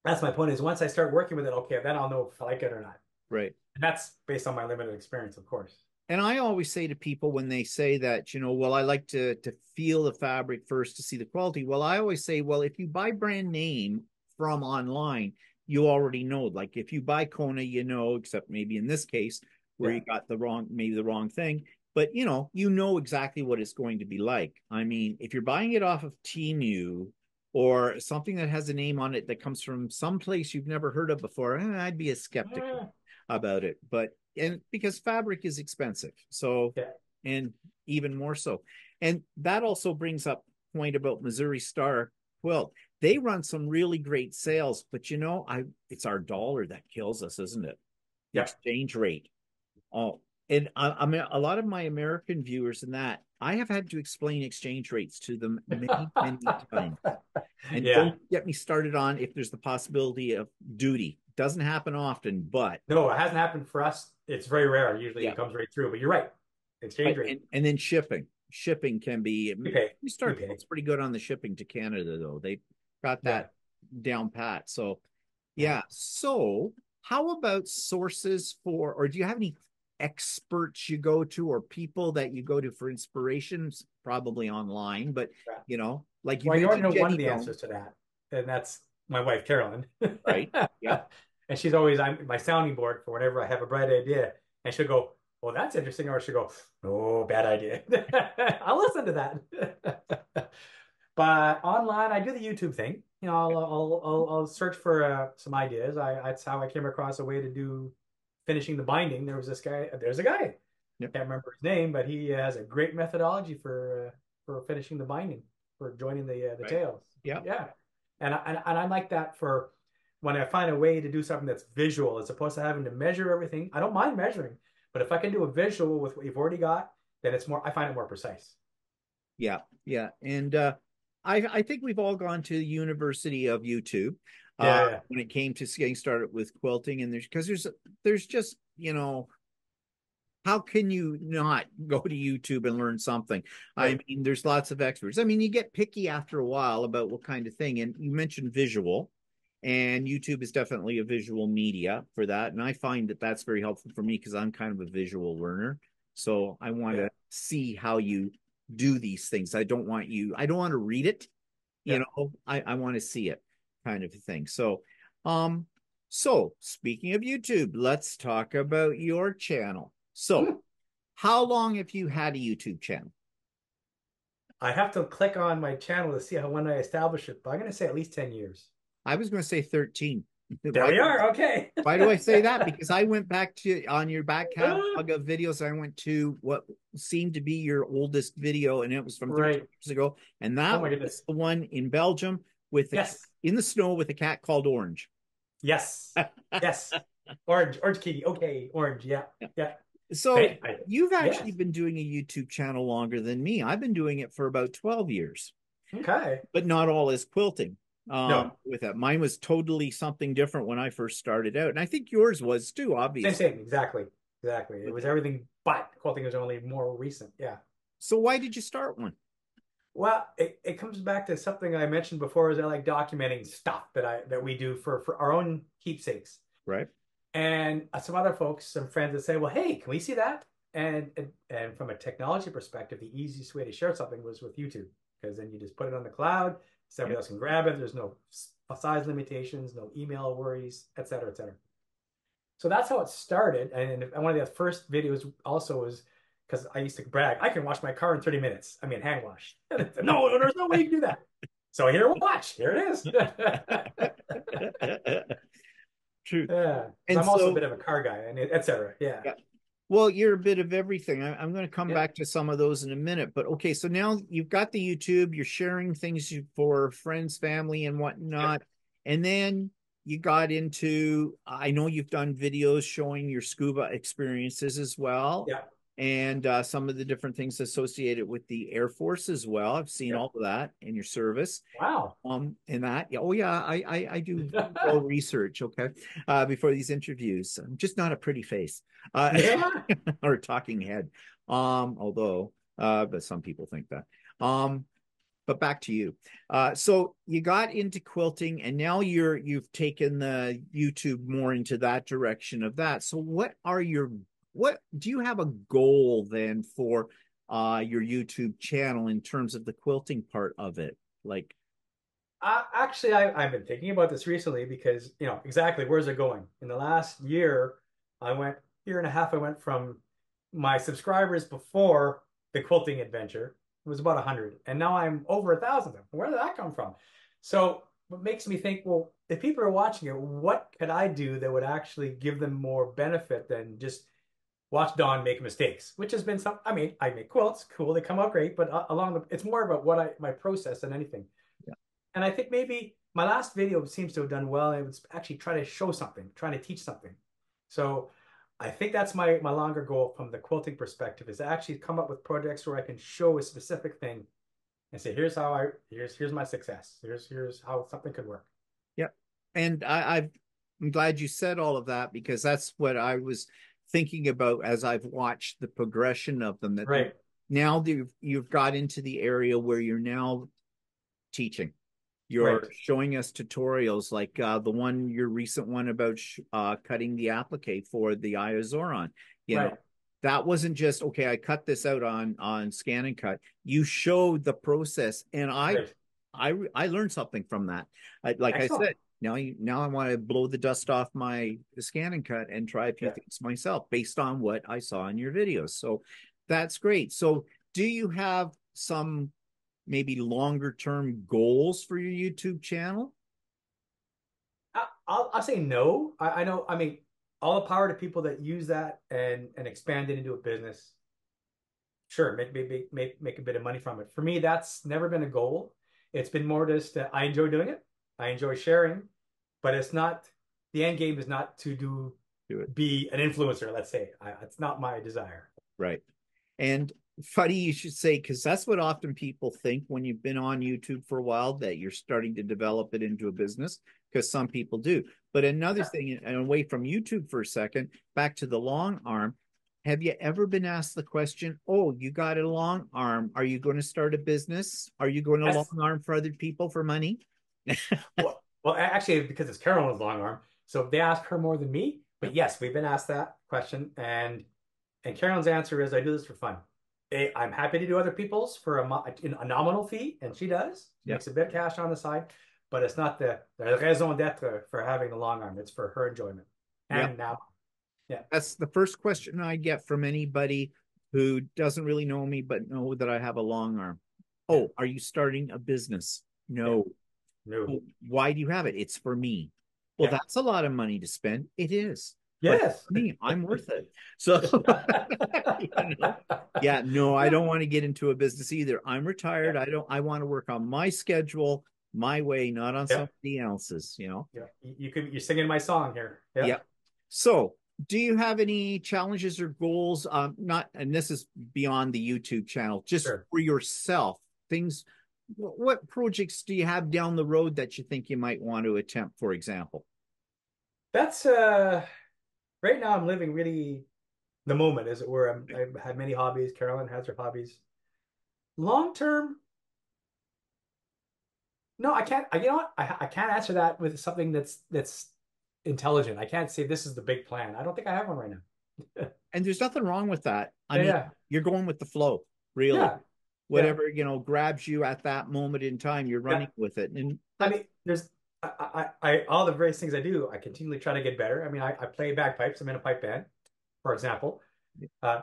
that's my point is once I start working with it, okay, then I'll know if I like it or not. Right. And that's based on my limited experience, of course. And I always say to people when they say that, well, I like to feel the fabric first to see the quality. Well, I always say, well, if you buy brand name from online, you already know. Like if you buy Kona, you know, except maybe in this case where Yeah. you got the wrong, maybe the wrong thing, but you know exactly what it's going to be like. I mean, if you're buying it off of Temu or something that has a name on it that comes from some place you've never heard of before, I'd be a skeptical about it. But and because fabric is expensive, so Yeah. and even more so, and that also brings up point about Missouri Star Quilt. They run some really great sales, but it's our dollar that kills us, isn't it? The Yeah. exchange rate. Oh, and I mean, a lot of my American viewers and that I have had to explain exchange rates to them many, many times. And Yeah. don't get me started on if there's the possibility of duty. Doesn't happen often, but No, it hasn't happened for us. It's very rare. Usually yeah. it comes right through. But you're right. Exchange rate. And then shipping. Shipping can be We pay. we We start pay. it's pretty good on the shipping to Canada though. They got Yeah. that down pat. So Yeah. yeah. So how about sources for, or do you have any experts you go to or people that you go to for inspirations? Probably online, but Yeah. like you Well, you already mentioned know one of Jenny the Doan, answers to that, and that's my wife, Carolyn. right? Yep. And she's always I'm my sounding board for whenever I have a bright idea. And she'll go, "Well, that's interesting," or she'll go, "No, bad idea." I'll listen to that. But online, I do the YouTube thing. I'll search for some ideas. That's how I came across a way to do finishing the binding. There was this guy. There's a guy. Yep. Can't remember his name, but he has a great methodology for finishing the binding, for joining the Right. tails. Yep. Yeah, and I like that for when I find a way to do something that's visual as opposed to having to measure everything. I don't mind measuring, but if I can do a visual with what you've already got, then it's more. I find it more precise. Yeah. Yeah. And I think we've all gone to the University of YouTube Yeah, yeah, when it came to getting started with quilting, and there's just how can you not go to YouTube and learn something? I right. mean, there's lots of experts. I mean, you get picky after a while about what kind of thing. And you mentioned visual, and YouTube is definitely a visual media for that. And I find that that's very helpful for me because I'm kind of a visual learner. So I want Yeah, to see how you do these things. I don't want to read it, yeah. I want to see it kind of a thing. Um, so speaking of YouTube, let's talk about your channel. So, Hmm. how long have you had a YouTube channel? I have to click on my channel to see how when I establish it, but I'm going to say at least 10 years. I was going to say 13. There Why we are. Okay. why do I say that? Because I went back to on your back catalog of videos, I went to what seemed to be your oldest video, and it was from 13 Right. years ago. And Oh that my was goodness. the one in Belgium with the Yes. in the snow with a cat called Orange. Yes. Yes. Orange. Orange kitty. Okay. Orange. Yeah. Yeah. So Thank I, you've actually yes. been doing a YouTube channel longer than me. I've been doing it for about 12 years, Okay. but not all is quilting. No. With that, mine was totally something different when I first started out, and I think yours was too, Same, obviously, same. Exactly. Exactly. It with was that. everything but quilting was only more recent. Yeah. So why did you start one? Well, it comes back to something I mentioned before is I like documenting stuff that we do for our own keepsakes. Right? And some other folks, some friends that say, well, hey, can we see that? And from a technology perspective, the easiest way to share something was with YouTube, because then you just put it on the cloud, somebody Yep. else can grab it. There's no size limitations, no email worries, et cetera, et cetera. So that's how it started. And one of the first videos also was because I used to brag, I can wash my car in 30 minutes. I mean, hand wash. No, there's no way you can do that. So here, watch. Here it is. True. Yeah, because And I'm also a so, bit of a car guy, and et cetera. Yeah, yeah. Well, you're a bit of everything. I'm going to come yeah, back to some of those in a minute, but okay. So now you've got the YouTube. You're sharing things for friends, family, and yeah, whatnot, and then you got into. I know you've done videos showing your scuba experiences as well, yeah, and some of the different things associated with the Air Force as well. I've seen yeah. all of that in your service. Wow. And that, yeah, oh yeah, I do well research, okay, before these interviews. I'm just not a pretty face, Yeah. or a talking head. Although, but some people think that. But back to you. So you got into quilting, and now you've taken the YouTube more into that direction of that. So what do you have a goal then for your YouTube channel in terms of the quilting part of it? Like, I've been thinking about this recently because, exactly where's it going? In the last year, year and a half, I went from my subscribers before the quilting adventure, it was about 100, and now I'm over 1,000 of them. Where did that come from? So what makes me think, well, if people are watching it, what could I do that would actually give them more benefit than just watch Don make mistakes, which has been some, I mean, I make quilts, cool, they come out great, but it's more about my process than anything. Yeah. And I think maybe my last video seems to have done well. And it was actually trying to show something, trying to teach something. So I think that's my longer goal from the quilting perspective is to actually come up with projects where I can show a specific thing and say, here's my success. Here's how something could work. Yep. And I'm glad you said all of that because that's what I was thinking about as I've watched the progression of them. That Right, now you've got into the area where you're now teaching. right, You're showing us tutorials like your recent one about cutting the applique for the Iozoron. You know, right, that wasn't just okay. I cut this out on Scan and Cut. You showed the process, and right. I learned something from that. Like I Excellent. said, now I want to blow the dust off my Scan and Cut and try a few Yeah. things myself based on what I saw in your videos. So that's great. So do you have some maybe longer term goals for your YouTube channel? I'll say no. I know. I mean, all the power to people that use that and expand it into a business. Sure, make a bit of money from it. For me, that's never been a goal. It's been more just I enjoy doing it. I enjoy sharing, but it's not the end game is not to Do it. be an influencer. Let's say it's not my desire. Right. And funny you should say, because that's what often people think when you've been on YouTube for a while, that you're starting to develop it into a business, because some people do. But another Yeah. thing, and away from YouTube for a second, back to the long arm, have you ever been asked the question, oh, you got a long arm. Are you going to start a business? Are you going to long That's arm for other people for money? well, actually, because it's Carolyn's long arm, so they ask her more than me. Yep. But yes, we've been asked that question, and Carolyn's answer is, I do this for fun. I'm happy to do other people's for a nominal fee, and she does. She Yep. makes a bit of cash on the side, but it's not the raison d'etre for having the long arm. It's for her enjoyment. Yep. And now, yeah, That's the first question I get from anybody who doesn't really know me, but know that I have a long arm. yeah, Oh, are you starting a business? yeah, No. no, Well, why do you have it? It's for me. Well, yeah, that's a lot of money to spend. It is. But yes. for me, I'm worth it. So, you know, yeah, no, I don't want to get into a business either. I'm Yeah, retired. I want to work on my schedule, my way, not on yeah, somebody else's. yeah. You're singing my song here. Yeah, Yep. So, do you have any challenges or goals? Not, and this is beyond the YouTube channel, just sure. for yourself. Things. What projects do you have down the road that you think you might want to attempt? For example. That's right now I'm living really the moment, as it were. I have many hobbies. Carolyn has her hobbies. Long term, no, I can't. You know what? I can't answer that with something that's intelligent. I can't say this is the big plan. I don't think I have one right now. And there's nothing wrong with that. I mean, Yeah, you're going with the flow, really. yeah, yeah, Whatever, grabs you at that moment in time, you're yeah. running with it. And I that's mean, there's all the various things I do. I continually try to get better. I mean, I play bagpipes. I'm in a pipe band, for example.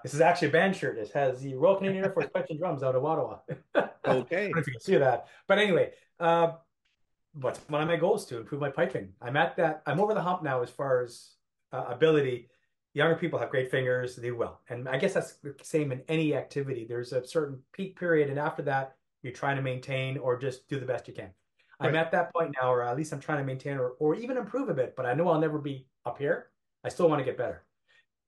This is actually a band shirt. It has the Royal Canadian Air Force Pipes and Drums out of Ottawa. I don't know okay. if you can see that, but anyway, what's one of my goals to improve my piping? I'm at that. I'm over the hump now as far as ability. Younger people have great fingers; they do well, and I guess that's the same in any activity. There's a certain peak period, and after that, you're trying to maintain or just do the best you can. I'm Right. at that point now, or at least I'm trying to maintain or even improve a bit. But I know I'll never be up here. I still want to get better.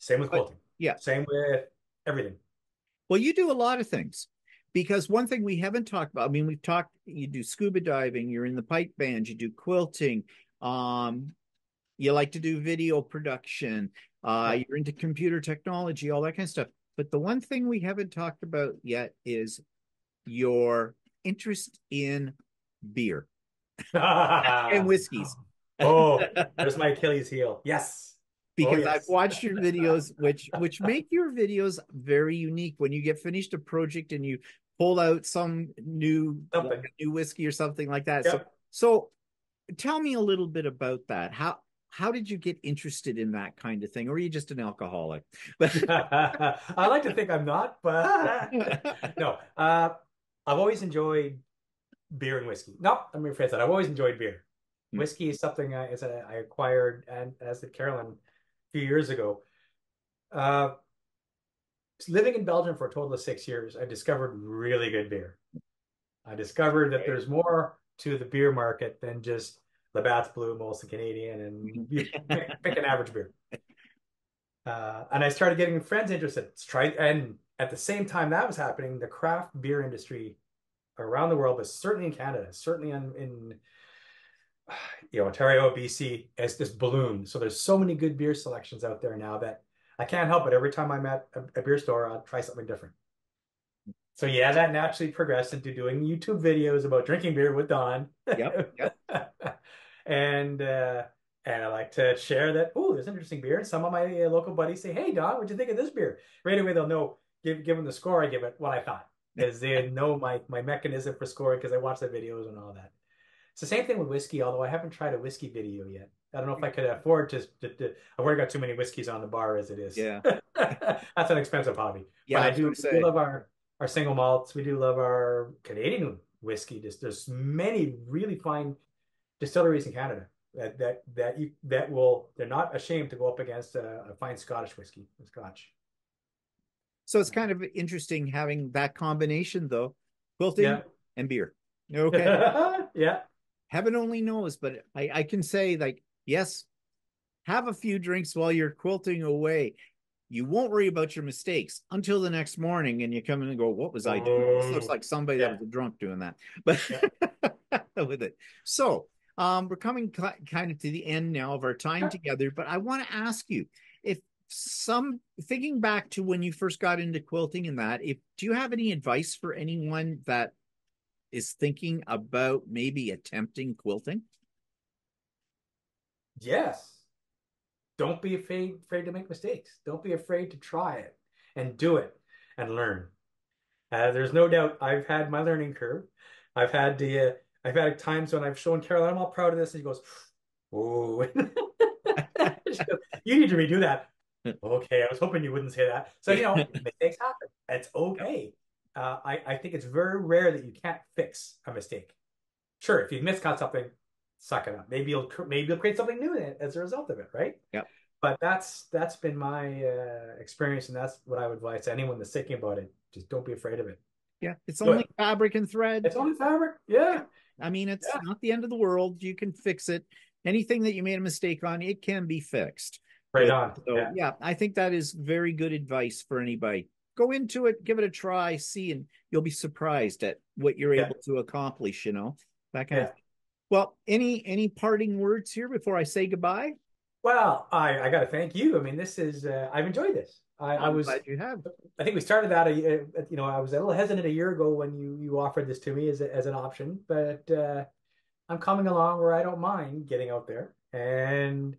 Same with But quilting. yeah. Same with everything. Well, you do a lot of things because one thing we haven't talked about, I mean, we've talked, you do scuba diving, you're in the pipe band, you do quilting, um, you like to do video production, Yeah. you're into computer technology, all that kind of stuff. But the one thing we haven't talked about yet is your interest in beer and whiskeys. Oh, there's my Achilles heel. Yes. Oh, Because I've yes. watched your videos, which make your videos very unique. When you get finished a project and you pull out some new, like Something. a new whiskey or something like that. So Yep. So tell me a little bit about that. How did you get interested in that kind of thing? Or are you just an alcoholic? But I like to think I'm not, but no. I've always enjoyed beer and whiskey. No, let me rephrase that. I've always enjoyed beer. Whiskey is something I acquired, and as did Carolyn, a few years ago. Uh, Living in Belgium for a total of 6 years, I discovered really good beer. I discovered that there's more to the beer market than just Labatt's Blue, Molson Canadian, and you pick an average beer. And I started getting friends interested. And at the same time that was happening, the craft beer industry around the world, but certainly in Canada, certainly in Ontario, BC, has this ballooned. So there's so many good beer selections out there now that I can't help it. Every time I'm at a beer store, I'll try something different. So yeah, that naturally progressed into doing YouTube videos about drinking beer with Don. yep, yep. And and I like to share that, oh, there's interesting beer. And some of my local buddies say, hey, Don, what'd you think of this beer? Right away, they'll know, give them the score I give it, what I thought. Because they know my mechanism for scoring because I watch the videos and all that. It's the same thing with whiskey, although I haven't tried a whiskey video yet. I don't know if I could afford I've already got too many whiskeys on the bar as it is. Yeah. That's an expensive hobby. Yeah, But I was going to we do say. love our single malts. We do love our Canadian whiskey. There's many really fine distilleries in Canada they're not ashamed to go up against a fine Scottish whiskey, Scotch. So it's kind of interesting having that combination, though, quilting Yeah. and beer. Okay. Yeah. Heaven only knows, but I can say, like, yes, have a few drinks while you're quilting away. You won't worry about your mistakes until the next morning and you come in and go, what was I doing? This looks Oh, like somebody that yeah. was a drunk doing that. But Yeah. with it. So we're coming kind of to the end now of our time together, but I want to ask you if some thinking back to when you first got into quilting and that, if do you have any advice for anyone that is thinking about maybe attempting quilting? Yes. Don't be afraid to make mistakes. Don't be afraid to try it and do it and learn. There's no doubt I've had my learning curve. I've had times when I've shown Carol I'm all proud of this, and she goes, "Oh, she goes, you need to redo that." Okay, I was hoping you wouldn't say that. So mistakes happen. It's okay. I think it's very rare that you can't fix a mistake. Sure, if you miscut something, suck it up. Maybe you'll create something new in it as a result of it, right? Yeah. But that's been my experience, and that's what I would advise to anyone that's thinking about it. Just don't be afraid of it. Yeah. It's Do only it. fabric and thread. It's only fabric. Yeah. Yeah. I mean, it's Yeah. not the end of the world. You can fix it. Anything that you made a mistake on, it can be fixed Right with. on. So, Yeah. yeah, I think that is very good advice for anybody. Go into it, give it a try, see, and you'll be surprised at what you're Yeah. able to accomplish, that kind of Yeah. thing. Well, any parting words here before I say goodbye? Well, I got to thank you. I mean, this is I've enjoyed this. I I'm was glad you have. I think we started that I was a little hesitant a year ago when you offered this to me as an option, but I'm coming along where I don't mind getting out there. And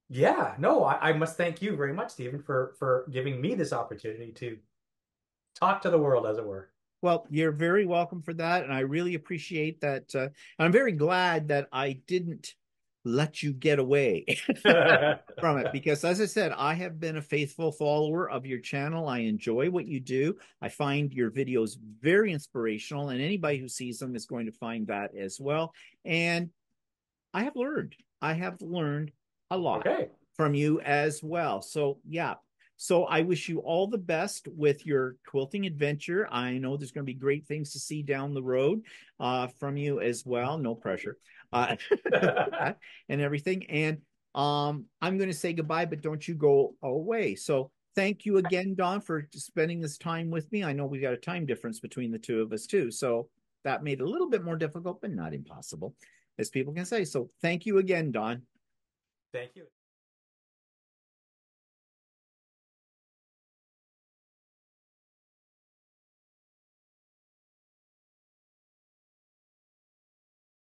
yeah, no, I must thank you very much, Stephen, for giving me this opportunity to talk to the world, as it were. Well, you're very welcome for that, and I really appreciate that. I'm very glad that I didn't let you get away from it because, as I said, I have been a faithful follower of your channel. I enjoy what you do. I find your videos very inspirational, and anybody who sees them is going to find that as well. And I have learned a lot Okay. from you as well. So, yeah. So I wish you all the best with your quilting adventure. I know there's going to be great things to see down the road from you as well. No pressure and everything. And I'm going to say goodbye, but don't you go away. So thank you again, Don, for spending this time with me. I know we got a time difference between the two of us too. So that made it a little bit more difficult, but not impossible, as people can say. So thank you again, Don. Thank you.